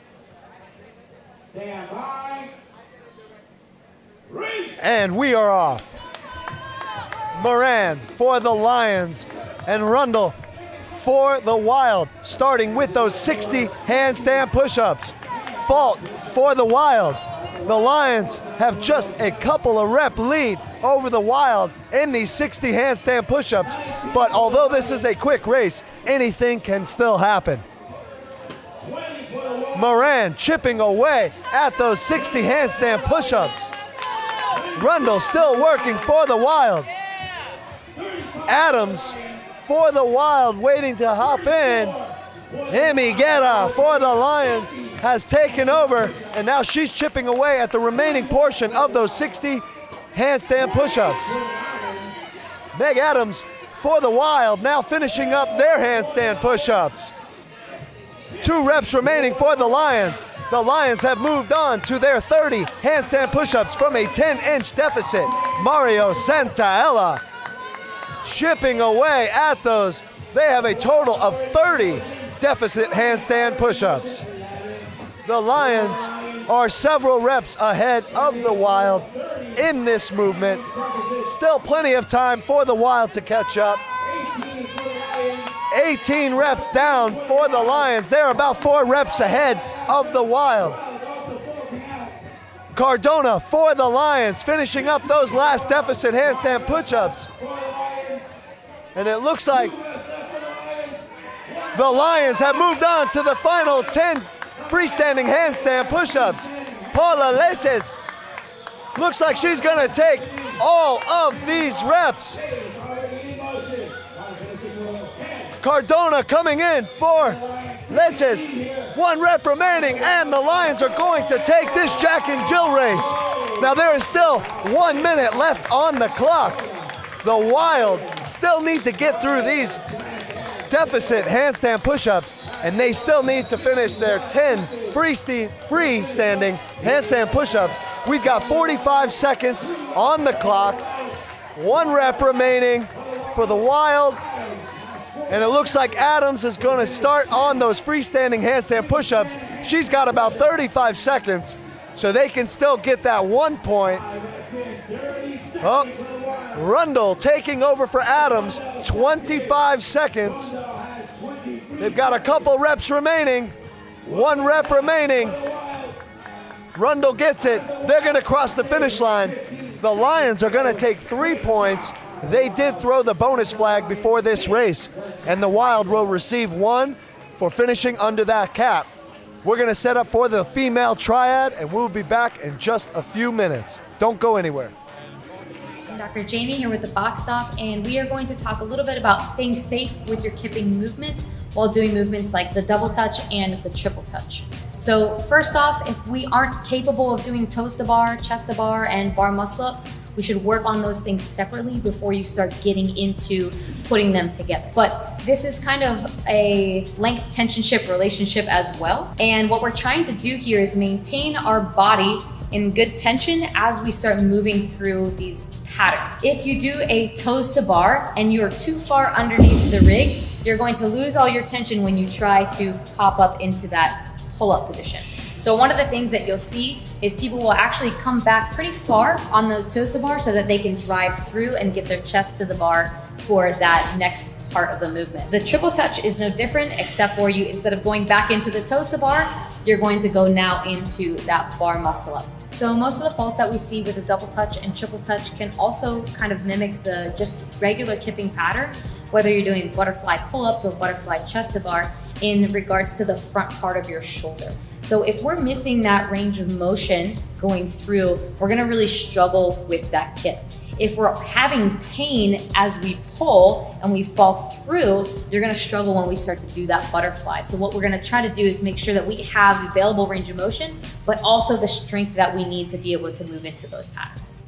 Stand by. Race. And we are off. Moran for the Lions and Rundle for the Wild, starting with those 60 handstand push-ups. Fault for the Wild. The Lions have just a couple of rep lead over the Wild in these 60 handstand push-ups, but although this is a quick race, anything can still happen. Moran chipping away at those 60 handstand push-ups. Rundle still working for the Wild. Adams for the Wild waiting to hop in. Imigeta for the Lions has taken over, and now she's chipping away at the remaining portion of those 60 handstand push-ups. Meg Adams for the Wild now finishing up their handstand push-ups. 2 reps remaining for the Lions. The Lions have moved on to their 30 handstand push-ups from a 10-inch deficit. Mario Santaella chipping away at those. They have a total of 30 deficit handstand push-ups. The Lions are several reps ahead of the Wild in this movement. Still plenty of time for the Wild to catch up. 18 reps down for the Lions. They're about 4 reps ahead of the Wild. Cardona for the Lions, finishing up those last deficit handstand push-ups. And it looks like the Lions have moved on to the final 10 freestanding handstand push-ups. Paula Leses looks like she's gonna take all of these reps. Cardona coming in for Leches. 1 rep remaining, and the Lions are going to take this Jack and Jill race. Now there is still 1 minute left on the clock. The Wild still need to get through these deficit handstand push-ups, and they still need to finish their 10 freestanding handstand push-ups. We've got 45 seconds on the clock. 1 rep remaining for the Wild. And it looks like Adams is going to start on those freestanding handstand push-ups. She's got about 35 seconds, so they can still get that 1 point. Oh, Rundle taking over for Adams, 25 seconds. They've got a couple reps remaining, 1 rep remaining. Rundle gets it. They're going to cross the finish line. The Lions are going to take 3 points. They did throw the bonus flag before this race, and the Wild will receive 1 for finishing under that cap. We're going to set up for the female triad, and we'll be back in just a few minutes. Don't go anywhere. I'm Dr. Jamie here with the Box Stop, and we are going to talk a little bit about staying safe with your kipping movements while doing movements like the double touch and the triple touch. So first off, if we aren't capable of doing toes to bar, chest to bar, and bar muscle ups, we should work on those things separately before you start getting into putting them together. But this is kind of a length tensionship relationship as well. And what we're trying to do here is maintain our body in good tension as we start moving through these patterns. If you do a toes to bar and you're too far underneath the rig, you're going to lose all your tension when you try to pop up into that pull-up position. So one of the things that you'll see is people will actually come back pretty far on the toes to bar so that they can drive through and get their chest to the bar for that next part of the movement. The triple touch is no different, except for you, instead of going back into the toes to bar, you're going to go now into that bar muscle up. So most of the faults that we see with the double touch and triple touch can also kind of mimic the just regular kipping pattern, whether you're doing butterfly pull-ups or butterfly chest to bar in regards to the front part of your shoulder. So if we're missing that range of motion going through, we're gonna really struggle with that kip. If we're having pain as we pull and we fall through, you're gonna struggle when we start to do that butterfly. So what we're gonna try to do is make sure that we have available range of motion, but also the strength that we need to be able to move into those patterns.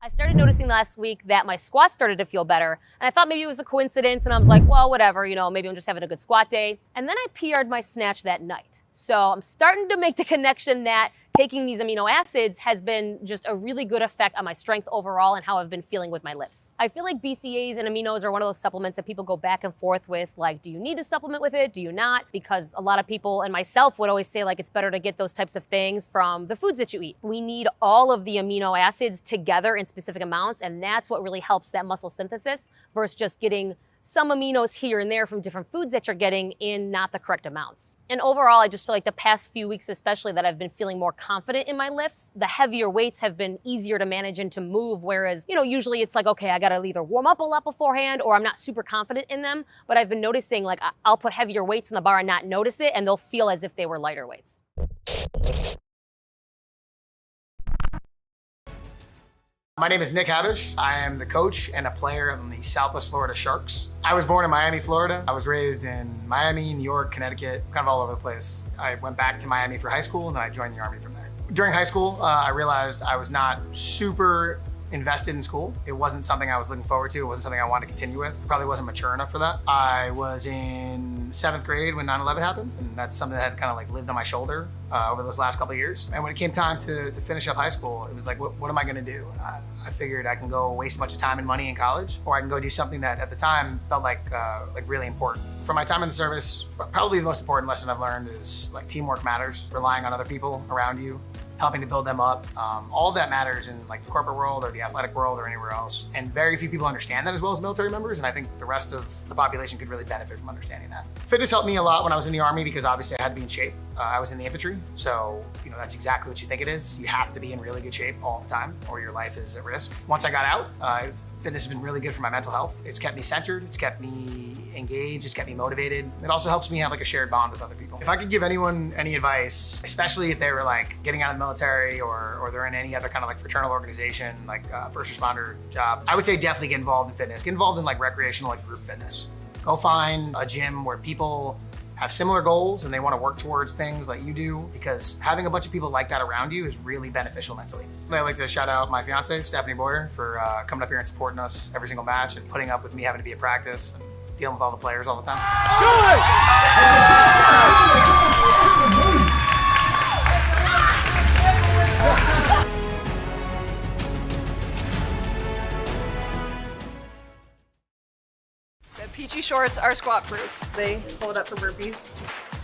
I started noticing last week that my squats started to feel better, and I thought maybe it was a coincidence, and I was like, well, whatever, maybe I'm just having a good squat day. And then I PR'd my snatch that night. So I'm starting to make the connection that taking these amino acids has been just a really good effect on my strength overall and how I've been feeling with my lifts. I feel like BCAAs and aminos are one of those supplements that people go back and forth with, like, do you need to supplement with it? Do you not? Because a lot of people and myself would always say, like, it's better to get those types of things from the foods that you eat. We need all of the amino acids together in specific amounts, and that's what really helps that muscle synthesis versus just getting some aminos here and there from different foods that you're getting in not the correct amounts. And overall, I just feel like the past few weeks especially that I've been feeling more confident in my lifts. The heavier weights have been easier to manage and to move, whereas, usually it's like, okay, I gotta either warm up a lot beforehand or I'm not super confident in them. But I've been noticing like I'll put heavier weights in the bar and not notice it, and they'll feel as if they were lighter weights. My name is Nick Havish. I am the coach and a player on the Southwest Florida Sharks. I was born in Miami, Florida. I was raised in Miami, New York, Connecticut, kind of all over the place. I went back to Miami for high school and then I joined the Army from there. During high school, I realized I was not super invested in school. It wasn't something I was looking forward to. It wasn't something I wanted to continue with. Probably wasn't mature enough for that. I was in 7th grade when 9/11 happened, and that's something that had kind of like lived on my shoulder over those last couple of years. And when it came time to finish up high school, it was like, what am I gonna do? I figured I can go waste a bunch of time and money in college, or I can go do something that at the time felt like really important. For my time in the service, probably the most important lesson I've learned is like teamwork matters, relying on other people around you, helping to build them up. All of that matters in like the corporate world or the athletic world or anywhere else. And very few people understand that as well as military members. And I think the rest of the population could really benefit from understanding that. Fitness helped me a lot when I was in the Army because obviously I had to be in shape. I was in the infantry. So, that's exactly what you think it is. You have to be in really good shape all the time or your life is at risk. Once I got out, fitness has been really good for my mental health. It's kept me centered. It's kept me engaged. It's kept me motivated. It also helps me have like a shared bond with other people. If I could give anyone any advice, especially if they were like getting out of the military or they're in any other kind of like fraternal organization, like first responder job, I would say definitely get involved in fitness. Get involved in like recreational, like group fitness. Go find a gym where people have similar goals and they want to work towards things like you do, because having a bunch of people like that around you is really beneficial mentally. I'd like to shout out my fiance, Stephanie Boyer, for coming up here and supporting us every single match and putting up with me having to be at practice and dealing with all the players all the time. The peachy shorts are squat proof. They hold up for burpees.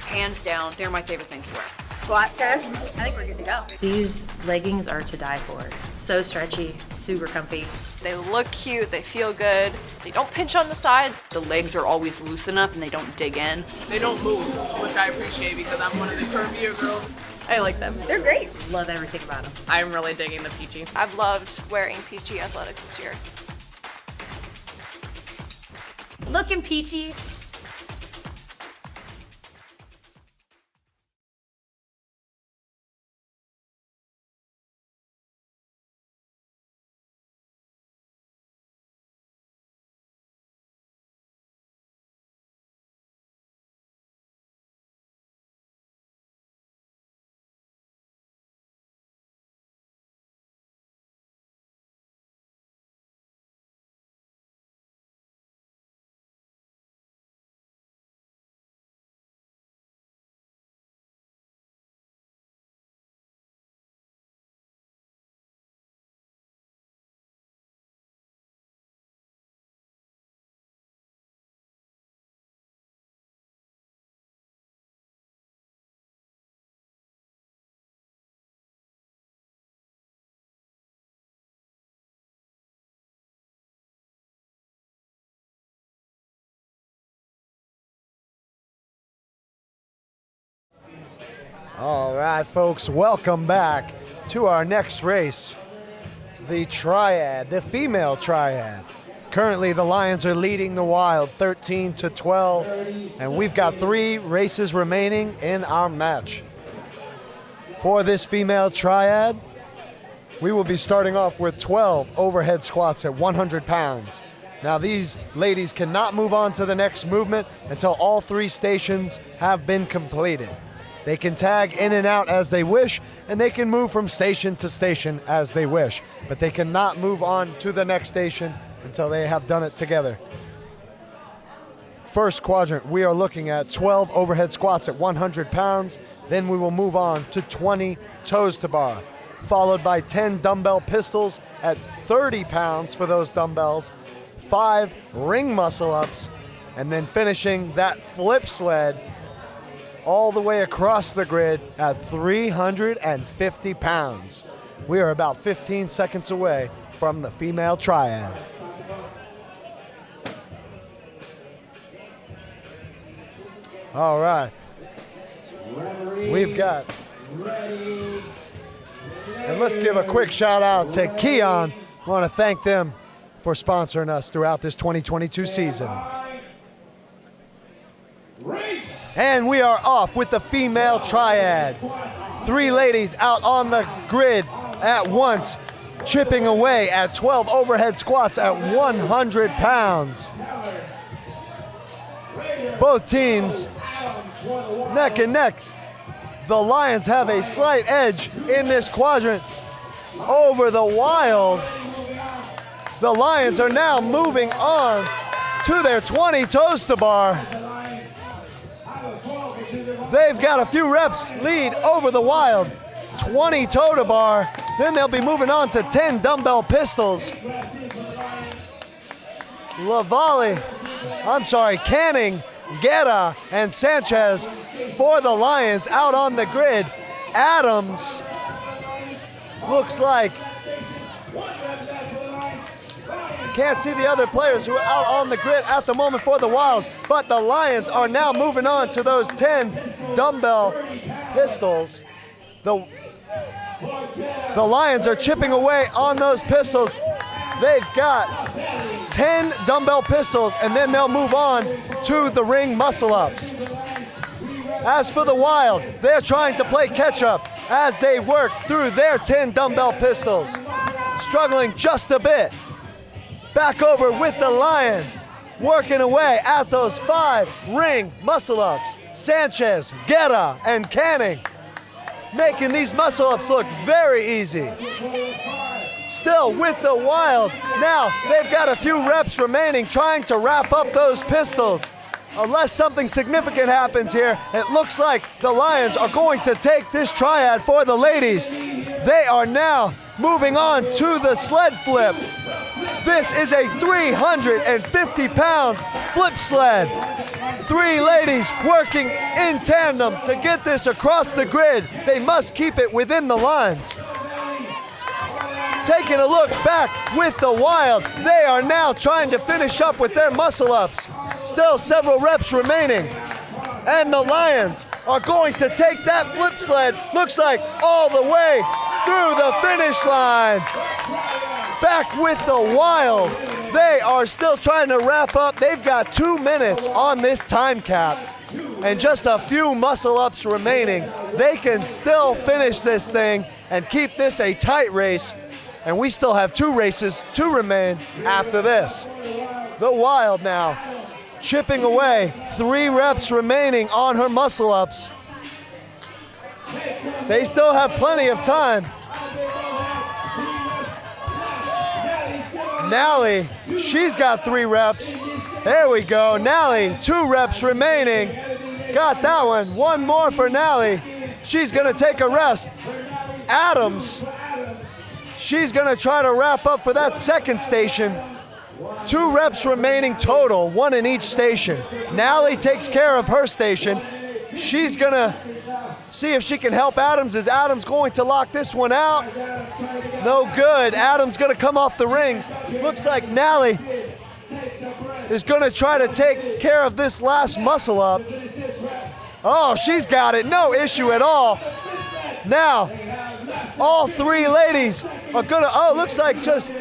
Hands down, they're my favorite things to wear. Squat test. I think we're good to go. These leggings are to die for. So stretchy, super comfy. They look cute, they feel good, they don't pinch on the sides. The legs are always loose enough and they don't dig in. They don't move, which I appreciate because I'm one of the curvier girls. I like them. They're great. Love everything about them. I'm really digging the peachy. I've loved wearing peachy athletics this year. Looking peachy. All right, folks, welcome back to our next race, the triad, the female triad. Currently, the Lions are leading the Wild 13-12, and we've got 3 races remaining in our match. For this female triad, we will be starting off with 12 overhead squats at 100 pounds. Now, these ladies cannot move on to the next movement until all 3 stations have been completed. They can tag in and out as they wish, and they can move from station to station as they wish, but they cannot move on to the next station until they have done it together. First quadrant, we are looking at 12 overhead squats at 100 pounds. Then we will move on to 20 toes to bar, followed by 10 dumbbell pistols at 30 pounds for those dumbbells, 5 ring muscle ups, and then finishing that flip sled all the way across the grid at 350 pounds. We are about 15 seconds away from the female triad. All right. We've got. And let's give a quick shout out to Keon. I want to thank them for sponsoring us throughout this 2022 season. And we are off with the female triad. 3 ladies out on the grid at once, chipping away at 12 overhead squats at 100 pounds. Both teams neck and neck. The Lions have a slight edge in this quadrant over the Wild. The Lions are now moving on to their 20 toes to bar. They've got a few reps lead over the Wild. 20 toe to bar. Then they'll be moving on to 10 dumbbell pistols. Canning, Guerra, and Sanchez for the Lions out on the grid. Adams looks like can't see the other players who are out on the grid at the moment for the Wilds, but the Lions are now moving on to those 10 dumbbell pistols. The Lions are chipping away on those pistols. They've got 10 dumbbell pistols, and then they'll move on to the ring muscle-ups. As for the Wild, they're trying to play catch-up as they work through their 10 dumbbell pistols. Struggling just a bit. Back over with the Lions, working away at those 5 ring muscle-ups. Sanchez, Guerra, and Canning making these muscle-ups look very easy. Still with the Wild. Now they've got a few reps remaining trying to wrap up those pistols. Unless something significant happens here, it looks like the Lions are going to take this triad for the ladies. They are now moving on to the sled flip. This is a 350-pound flip sled. 3 ladies working in tandem to get this across the grid. They must keep it within the lines. Taking a look back with the Wild, they are now trying to finish up with their muscle-ups. Still several reps remaining. And the Lions are going to take that flip sled, looks like all the way through the finish line. Back with the Wild. They are still trying to wrap up. They've got 2 minutes on this time cap and just a few muscle-ups remaining. They can still finish this thing and keep this a tight race. And we still have 2 races to remain after this. The Wild now chipping away, 3 reps remaining on her muscle-ups. They still have plenty of time. Nally, she's got 3 reps. There we go, Nally, 2 reps remaining. Got that one. 1 more for Nally. She's gonna take a rest. Adams, she's gonna try to wrap up for that second station. 2 reps remaining total, 1 in each station. Nally takes care of her station. She's gonna see if she can help Adams. Is Adams going to lock this one out? No good. Adams gonna come off the rings. Looks like Nally is gonna try to take care of this last muscle up. Oh, she's got it, no issue at all. Now, all 3 ladies are gonna, looks like just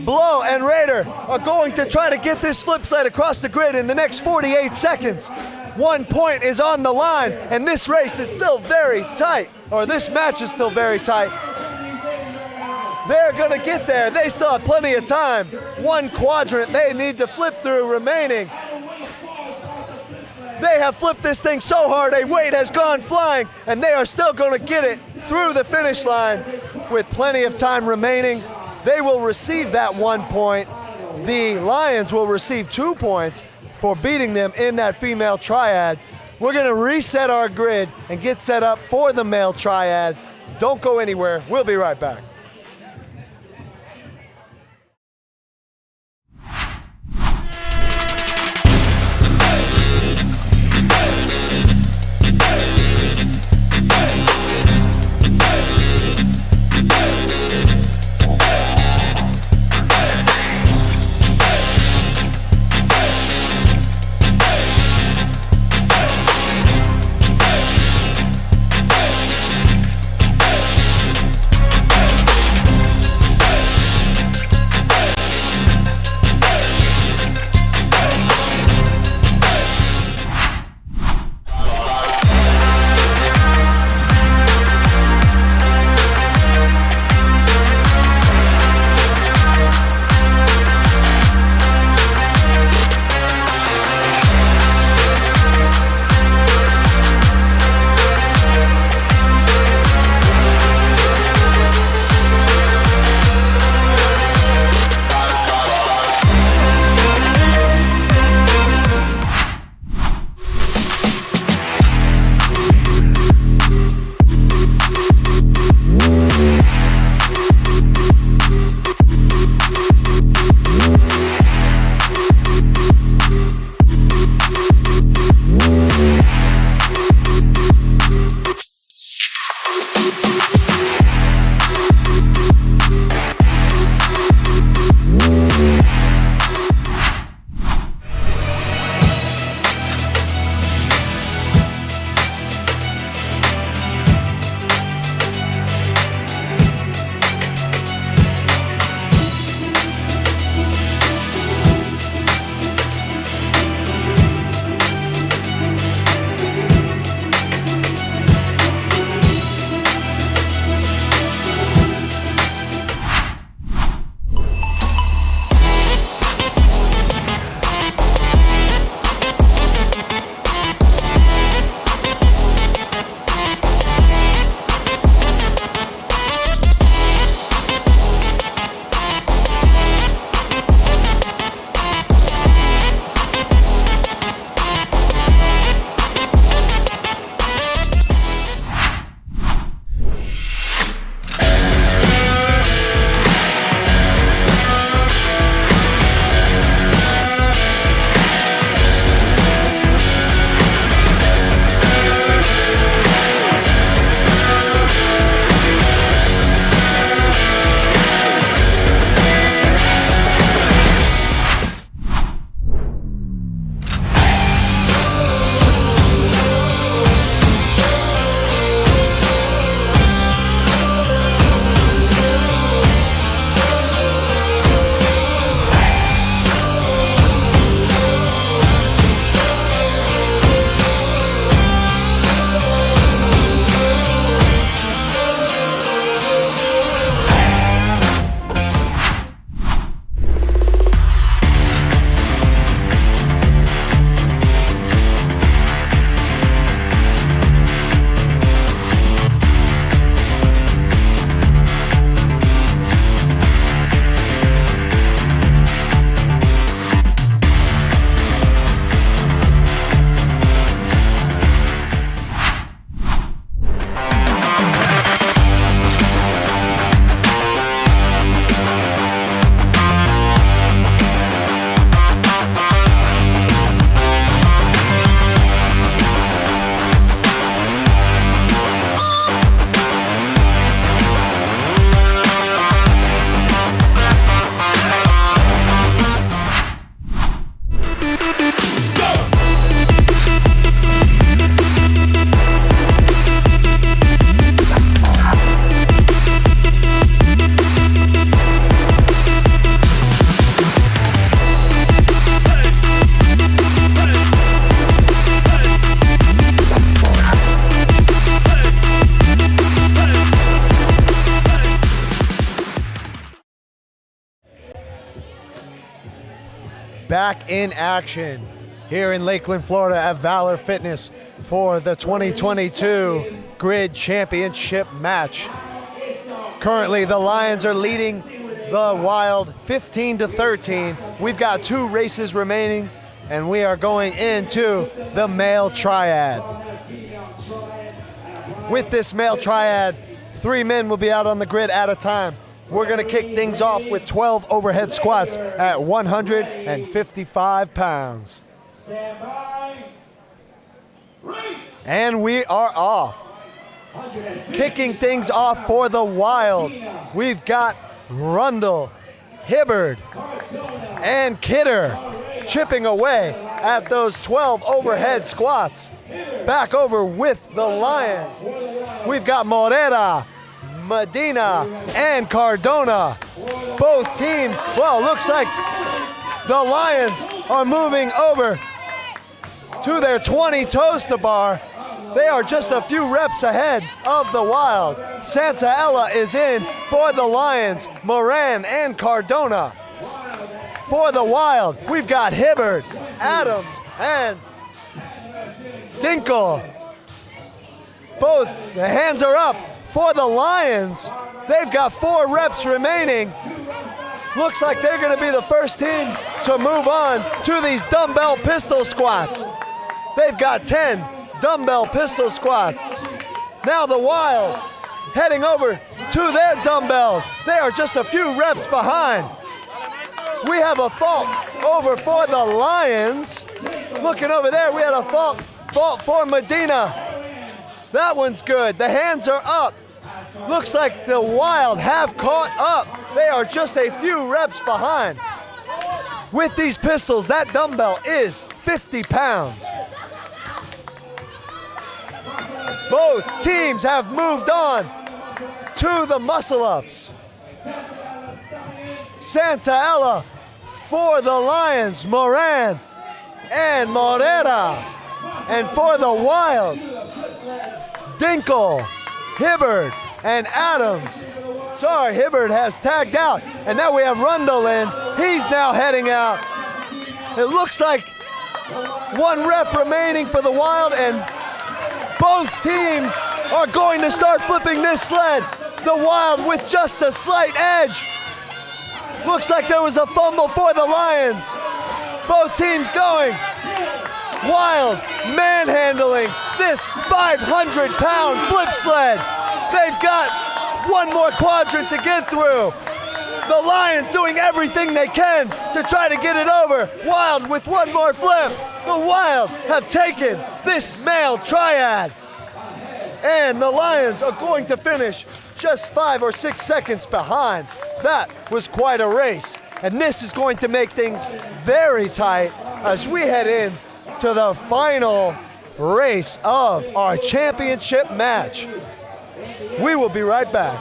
Blow and Raider are going to try to get this flip sled across the grid in the next 48 seconds. 1 point is on the line, and this race is still very tight, or this match is still very tight. They're gonna get there. They still have plenty of time. 1 quadrant they need to flip through remaining. They have flipped this thing so hard, a weight has gone flying, and they are still gonna get it through the finish line with plenty of time remaining. They will receive that 1 point. The Lions will receive 2 points for beating them in that female triad. We're gonna reset our grid and get set up for the male triad. Don't go anywhere, we'll be right back. back in action here in Lakeland, Florida at Valor Fitness for the 2022 Grid Championship match. Currently, the Lions are leading the Wild 15-13. We've got 2 races remaining, and we are going into the male triad. With this male triad, 3 men will be out on the grid at a time. We're gonna kick things off with 12 overhead squats at 155 pounds. And we are off. Kicking things off for the Wild, we've got Rundle, Hibbard, and Kidder chipping away at those 12 overhead squats. Back over with the Lions, we've got Morera, Medina, and Cardona. Both teams, well, looks like the Lions are moving over to their 20 toes to bar. They are just a few reps ahead of the Wild. Santaella is in for the Lions, Moran and Cardona. For the Wild, we've got Hibbard, Adams, and Dinkle. Both the hands are up for the Lions. They've got 4 reps remaining. Looks like they're gonna be the first team to move on to these dumbbell pistol squats. They've got 10 dumbbell pistol squats. Now the Wild heading over to their dumbbells. They are just a few reps behind. We have a fault over for the Lions. Looking over there, we had a fault for Medina. That one's good. The hands are up. Looks like the Wild have caught up. They are just a few reps behind. With these pistols, that dumbbell is 50 pounds. Both teams have moved on to the muscle-ups. Santaella for the Lions, Moran and Morera. And for the Wild, Dinkle, Hibbard, and Adams. Sorry, Hibbard has tagged out. And now we have Rundle in. He's now heading out. It looks like 1 rep remaining for the Wild, and both teams are going to start flipping this sled. The Wild with just a slight edge. Looks like there was a fumble for the Lions. Both teams going. Wild manhandling this 500-pound flip sled. They've got 1 more quadrant to get through. The Lions doing everything they can to try to get it over. Wild with 1 more flip. The Wild have taken this male triad. And the Lions are going to finish just 5 or 6 seconds behind. That was quite a race. And this is going to make things very tight as we head in to the final race of our championship match. We will be right back.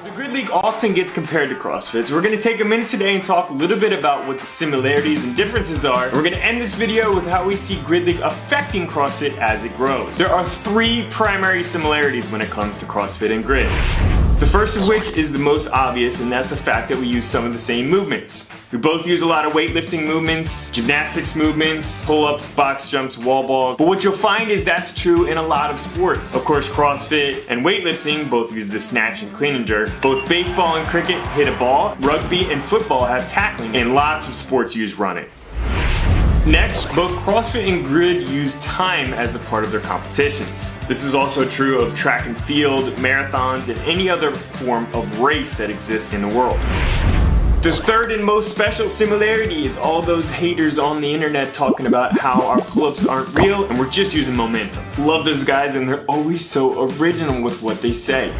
The Grid League often gets compared to CrossFit, so we're going to take a minute today and talk a little bit about what the similarities and differences are. And we're going to end this video with how we see Grid League affecting CrossFit as it grows. There are 3 primary similarities when it comes to CrossFit and Grid. The first of which is the most obvious, and that's the fact that we use some of the same movements. We both use a lot of weightlifting movements, gymnastics movements, pull-ups, box jumps, wall balls. But what you'll find is that's true in a lot of sports. Of course, CrossFit and weightlifting both use the snatch and clean and jerk. Both baseball and cricket hit a ball. Rugby and football have tackling, and lots of sports use running. Next, both CrossFit and Grid use time as a part of their competitions. This is also true of track and field, marathons, and any other form of race that exists in the world. The third and most special similarity is all those haters on the internet talking about how our pull-ups aren't real and we're just using momentum. Love those guys, and they're always so original with what they say.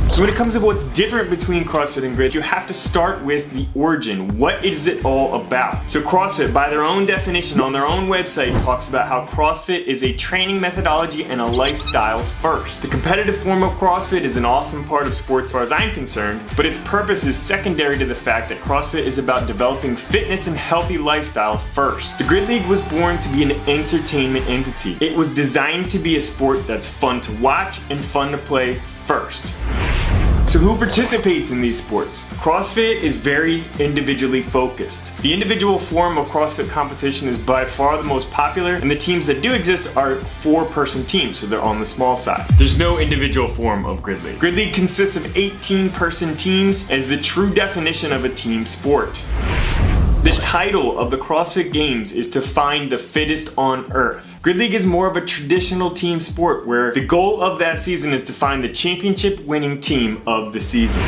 So when it comes to what's different between CrossFit and Grid, you have to start with the origin. What is it all about? So CrossFit, by their own definition on their own website, talks about how CrossFit is a training methodology and a lifestyle first. The competitive form of CrossFit is an awesome part of sports as far as I'm concerned, but its purpose is secondary to the fact that CrossFit is about developing fitness and healthy lifestyle first. The Grid League was born to be an entertainment entity. It was designed to be a sport that's fun to watch and fun to play first. So who participates in these sports? CrossFit is very individually focused. The individual form of CrossFit competition is by far the most popular, and the teams that do exist are 4-person teams, so they're on the small side. There's no individual form of Grid League. Grid League consists of 18-person teams as the true definition of a team sport. The title of the CrossFit Games is to find the fittest on earth. Grid League is more of a traditional team sport where the goal of that season is to find the championship winning team of the season.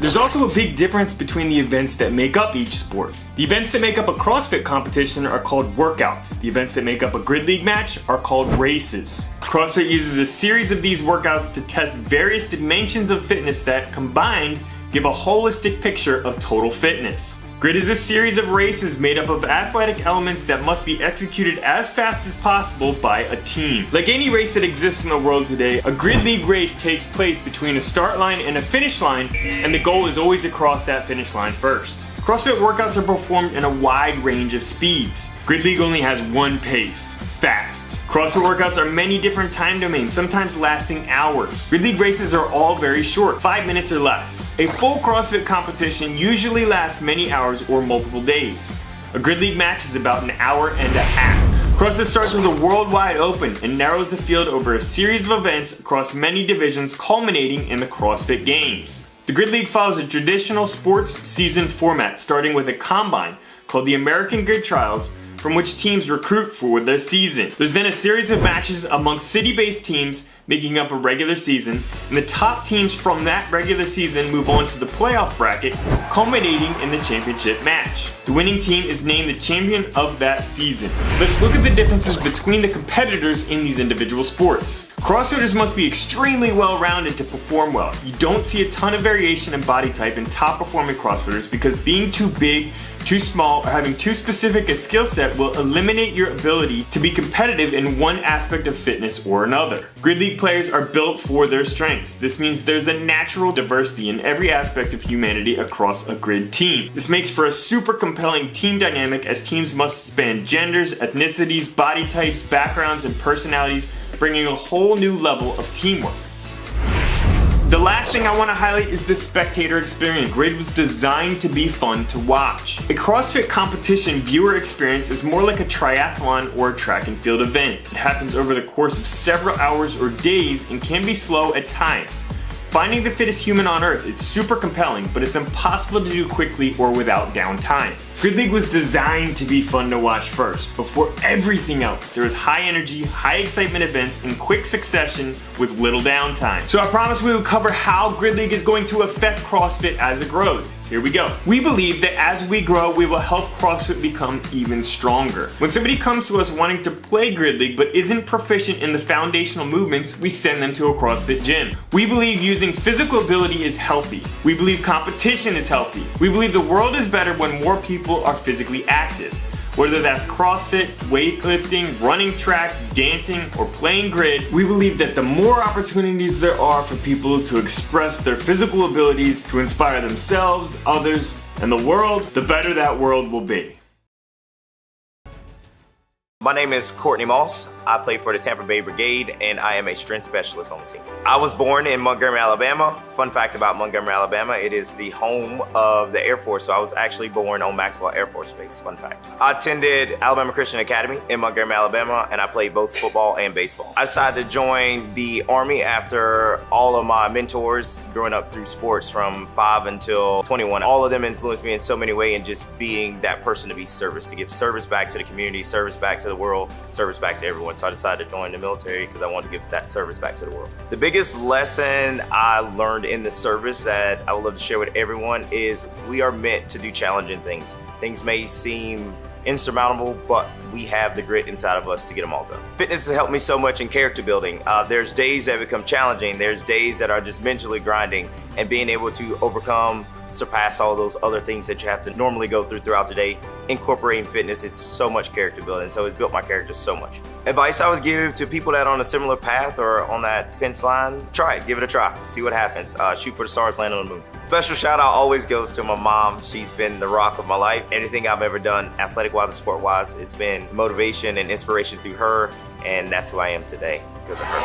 There's also a big difference between the events that make up each sport. The events that make up a CrossFit competition are called workouts. The events that make up a Grid League match are called races. CrossFit uses a series of these workouts to test various dimensions of fitness that, combined, give a holistic picture of total fitness. Grid is a series of races made up of athletic elements that must be executed as fast as possible by a team. Like any race that exists in the world today, a Grid League race takes place between a start line and a finish line, and the goal is always to cross that finish line first. CrossFit workouts are performed in a wide range of speeds. Grid League only has one pace: fast. CrossFit workouts are many different time domains, sometimes lasting hours. Grid League races are all very short, 5 minutes or less. A full CrossFit competition usually lasts many hours or multiple days. A Grid League match is about an hour and a half. CrossFit starts with a worldwide open and narrows the field over a series of events across many divisions, culminating in the CrossFit Games. The Grid League follows a traditional sports season format, starting with a combine called the American Grid Trials, from which teams recruit for their season. There's then a series of matches amongst city-based teams making up a regular season, and the top teams from that regular season move on to the playoff bracket, culminating in the championship match. The winning team is named the champion of that season. Let's look at the differences between the competitors in these individual sports. CrossFitters must be extremely well-rounded to perform well. You don't see a ton of variation in body type in top-performing CrossFitters because being too big, too small, or having too specific a skill set will eliminate your ability to be competitive in one aspect of fitness or another. Grid League players are built for their strengths. This means there's a natural diversity in every aspect of humanity across a grid team. This makes for a super compelling team dynamic as teams must span genders, ethnicities, body types, backgrounds, and personalities, bringing a whole new level of teamwork. The last thing I want to highlight is the spectator experience. Grid was designed to be fun to watch. A CrossFit competition viewer experience is more like a triathlon or a track and field event. It happens over the course of several hours or days and can be slow at times. Finding the fittest human on earth is super compelling, but it's impossible to do quickly or without downtime. Grid League was designed to be fun to watch first. Before everything else, there is high energy, high excitement events in quick succession with little downtime. So I promised we would cover how Grid League is going to affect CrossFit as it grows. Here we go. We believe that as we grow, we will help CrossFit become even stronger. When somebody comes to us wanting to play Grid League but isn't proficient in the foundational movements, we send them to a CrossFit gym. We believe using physical ability is healthy. We believe competition is healthy. We believe the world is better when more people are physically active. Whether that's CrossFit, weightlifting, running track, dancing, or playing Grid, we believe that the more opportunities there are for people to express their physical abilities to inspire themselves, others, and the world, the better that world will be. My name is Courtney Moss. I play for the Tampa Bay Brigade, and I am a strength specialist on the team. I was born in Montgomery, Alabama. Fun fact about Montgomery, Alabama, it is the home of the Air Force, so I was actually born on Maxwell Air Force Base. Fun fact. I attended Alabama Christian Academy in Montgomery, Alabama, and I played both football and baseball. I decided to join the Army after all of my mentors growing up through sports from 5 until 21. All of them influenced me in so many ways, and just being that person to be service, to give service back to the community, service back to the world, service back to everyone. So I decided to join the military because I wanted to give that service back to the world. The biggest lesson I learned in the service that I would love to share with everyone is we are meant to do challenging things. Things may seem insurmountable, but we have the grit inside of us to get them all done. Fitness has helped me so much in character building. There's days that become challenging. There's days that are just mentally grinding, and being able to overcome, surpass all those other things that you have to normally go throughout the day. Incorporating fitness, it's so much character building, so it's built my character so much. Advice I would give to people that are on a similar path or on that fence line, try it, give it a try, see what happens. Shoot for the stars, land on the moon. Special shout out always goes to my mom. She's been the rock of my life. Anything I've ever done, athletic-wise and sport-wise, it's been motivation and inspiration through her, and that's who I am today because of her.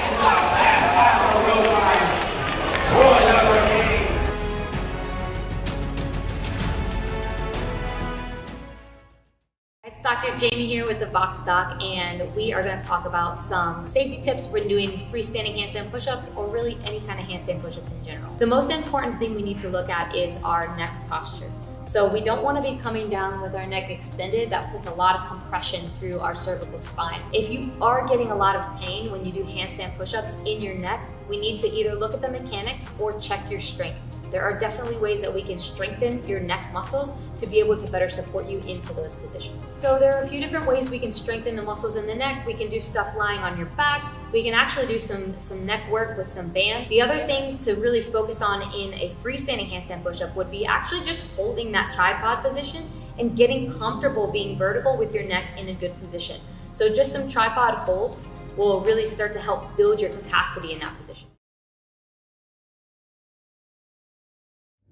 It's Dr. Jamie here with the Box Doc, and we are going to talk about some safety tips when doing freestanding handstand push-ups or really any kind of handstand push-ups in general. The most important thing we need to look at is our neck posture. So we don't want to be coming down with our neck extended. That puts a lot of compression through our cervical spine. If you are getting a lot of pain when you do handstand push-ups in your neck, we need to either look at the mechanics or check your strength. There are definitely ways that we can strengthen your neck muscles to be able to better support you into those positions. So there are a few different ways we can strengthen the muscles in the neck. We can do stuff lying on your back. We can actually do some neck work with some bands. The other thing to really focus on in a freestanding handstand push-up would be actually just holding that tripod position and getting comfortable being vertical with your neck in a good position. So just some tripod holds will really start to help build your capacity in that position.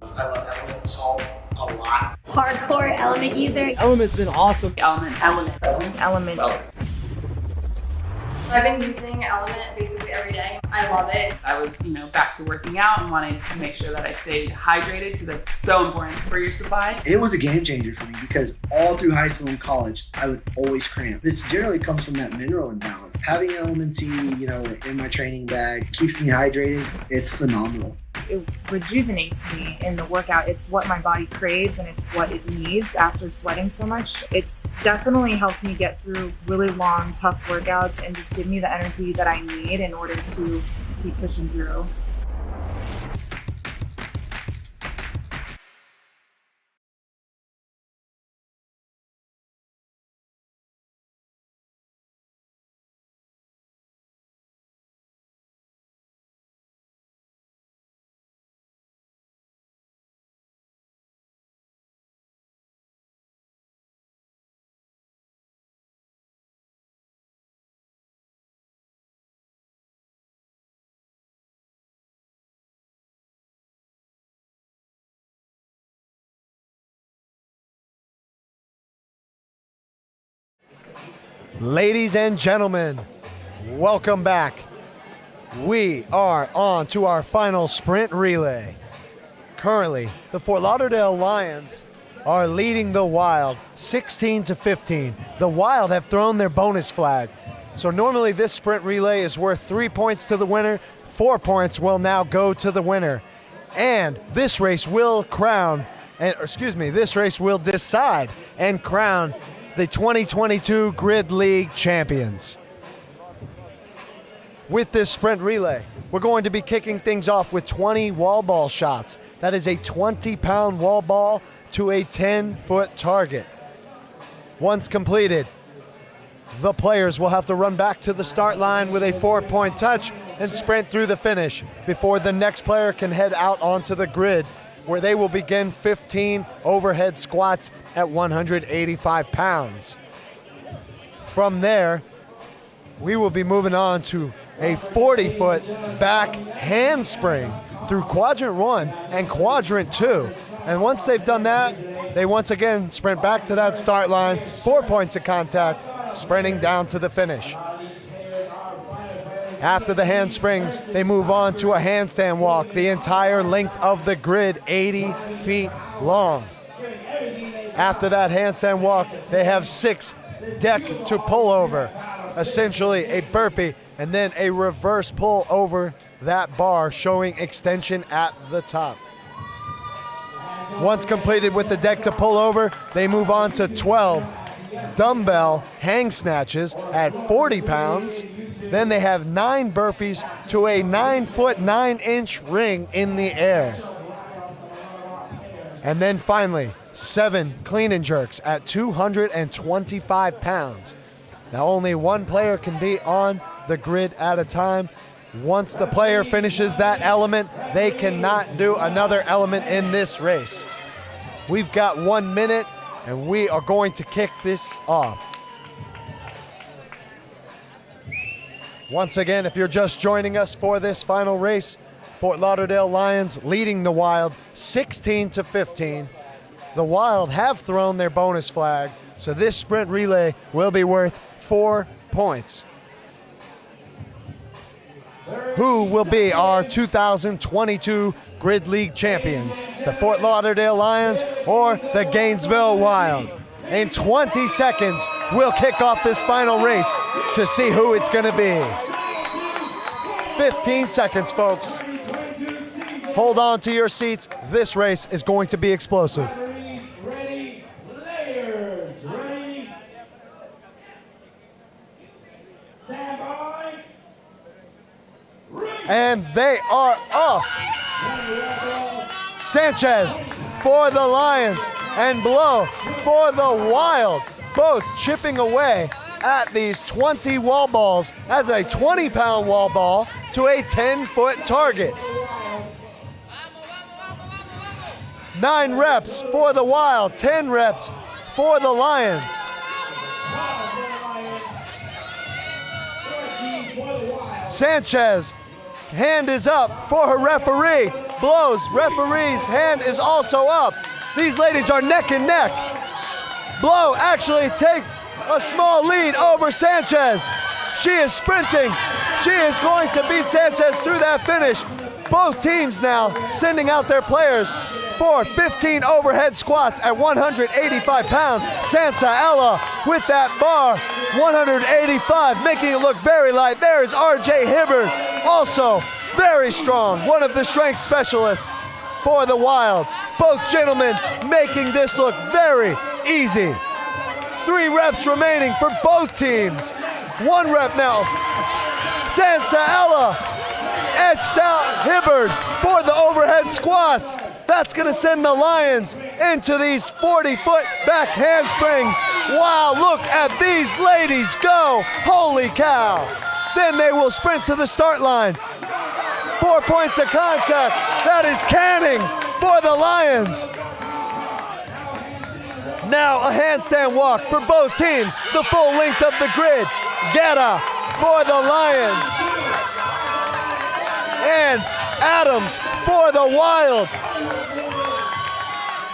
I love Element Salt a lot. Hardcore Element user. Element's been awesome. Element. I've been using Element basically every day. I love it. I was, back to working out and wanted to make sure that I stayed hydrated because that's so important for your supply. It was a game changer for me because all through high school and college, I would always cramp. This generally comes from that mineral imbalance. Having Element T, in my training bag keeps me hydrated. It's phenomenal. It rejuvenates me in the workout. It's what my body craves and it's what it needs after sweating so much. It's definitely helped me get through really long, tough workouts and just give me the energy that I need in order to keep pushing through. Ladies and gentlemen, welcome back. We are on to our final sprint relay. Currently, the Fort Lauderdale Lions are leading the Wild 16-15. The Wild have thrown their bonus flag. So normally this sprint relay is worth 3 points to the winner. 4 points will now go to the winner. And this race will decide and crown the 2022 Grid League champions. With this sprint relay, we're going to be kicking things off with 20 wall ball shots. That is a 20-pound wall ball to a 10-foot target. Once completed, the players will have to run back to the start line with a 4-point touch and sprint through the finish before the next player can head out onto the grid, where they will begin 15 overhead squats at 185 pounds. From there, we will be moving on to a 40-foot back handspring through quadrant 1 and quadrant 2. And once they've done that, they once again sprint back to that start line, 4 points of contact, sprinting down to the finish. After the handsprings, they move on to a handstand walk, the entire length of the grid, 80 feet long. After that handstand walk, they have 6 deck to pull over, essentially a burpee, and then a reverse pull over that bar, showing extension at the top. Once completed with the deck to pull over, they move on to 12 dumbbell hang snatches at 40 pounds. Then they have 9 burpees to a 9-foot, 9-inch ring in the air. And then finally, 7 clean and jerks at 225 pounds. Now only one player can be on the grid at a time. Once the player finishes that element, they cannot do another element in this race. We've got 1 minute and we are going to kick this off. Once again, if you're just joining us for this final race, Fort Lauderdale Lions leading the Wild 16-15. The Wild have thrown their bonus flag, so this sprint relay will be worth 4 points. who will be our 2022 Grid League champions, the Fort Lauderdale Lions or the Gainesville Wild. In 20 seconds, we'll kick off this final race to see who it's going to be. 15 seconds, folks. Hold on to your seats. This race is going to be explosive. Ready, layers, ready. Stand by. And they are off. Sanchez for the Lions and Blow for the Wild, both chipping away at these 20 wall balls as a 20-pound wall ball to a 10-foot target. 9 reps for the Wild, 10 reps for the Lions. Sanchez, hand is up for her referee. Blows, referee's hand is also up. These ladies are neck and neck. Blow actually take a small lead over Sanchez. She is sprinting. She is going to beat Sanchez through that finish. Both teams now sending out their players for 15 overhead squats at 185 pounds. Santa Ella with that bar, 185, making it look very light. There is RJ Hibbard, also very strong, one of the strength specialists for the Wild. Both gentlemen making this look very easy. 3 reps remaining for both teams. 1 rep now. Santa Ella etched out Hibbard for the overhead squats. That's going to send the Lions into these 40-foot back handsprings. Wow, look at these ladies go. Holy cow. Then they will sprint to the start line. 4 points of contact. That is Canning for the Lions. Now a handstand walk for both teams. The full length of the grid. Guetta for the Lions. And Adams for the Wild.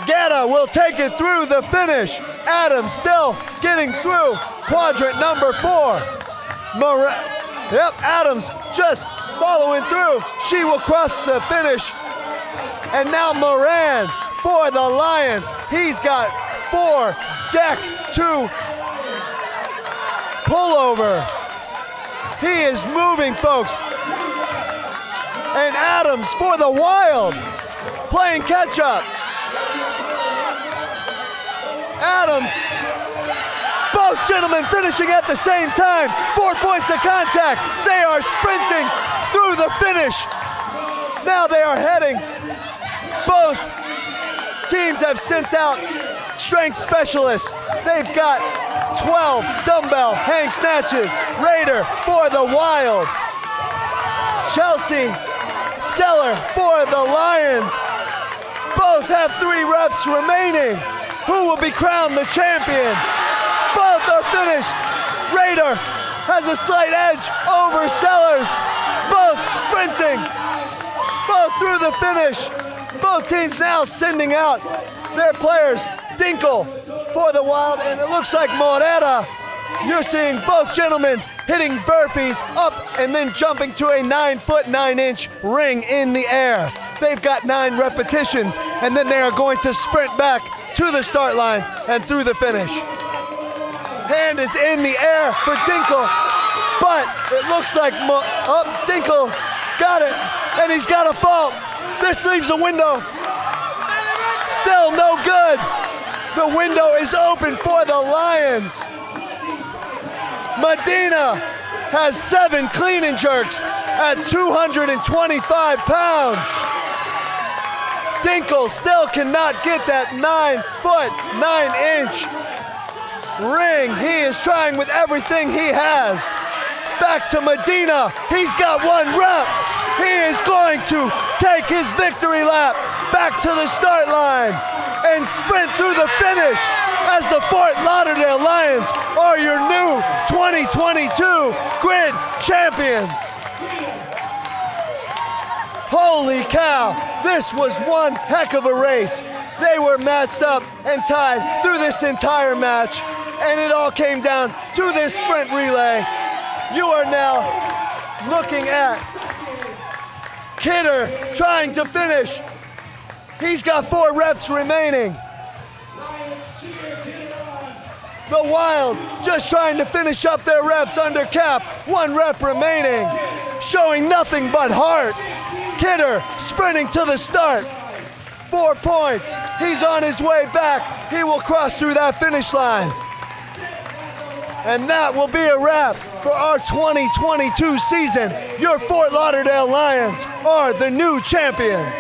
Guetta will take it through the finish. Adams still getting through quadrant number 4. Adams just following through. She will cross the finish. And now Moran for the Lions. He's got 4 deck 2 pullover. He is moving, folks. And Adams for the Wild, playing catch up. Adams, both gentlemen finishing at the same time. 4 points of contact. They are sprinting through the finish. Now they are heading. Both teams have sent out strength specialists. They've got 12 dumbbell hang snatches. Raider for the Wild. Chelsea Seller for the Lions. Both have 3 reps remaining. Who will be crowned the champion? Both are finished. Raider has a slight edge over Sellers. Both sprinting. Both through the finish. Both teams now sending out their players. Dinkle for the Wild, and it looks like Morera. You're seeing both gentlemen hitting burpees up and then jumping to a 9-foot 9-inch ring in the air. They've got 9 repetitions, and then they are going to sprint back to the start line and through the finish. Hand is in the air for Dinkle, but it looks like Dinkle got it, and he's got a fault. This leaves a window. Still no good. The window is open for the Lions. Medina has 7 clean and jerks at 225 pounds. Dinkle still cannot get that 9-foot 9-inch ring. He is trying with everything he has. Back to Medina. He's got 1 rep. He is going to take his victory lap back to the start line and sprint through the finish as the Fort Lauderdale Lions are your new 2022 Grid champions. Holy cow, this was one heck of a race. They were matched up and tied through this entire match, and it all came down to this sprint relay. You are now looking at Kidder trying to finish. He's got 4 reps remaining. The Wild just trying to finish up their reps under cap. 1 rep remaining, showing nothing but heart. Kidder sprinting to the start. 4 points. He's on his way back. He will cross through that finish line. And that will be a wrap for our 2022 season. Your Fort Lauderdale Lions are the new champions.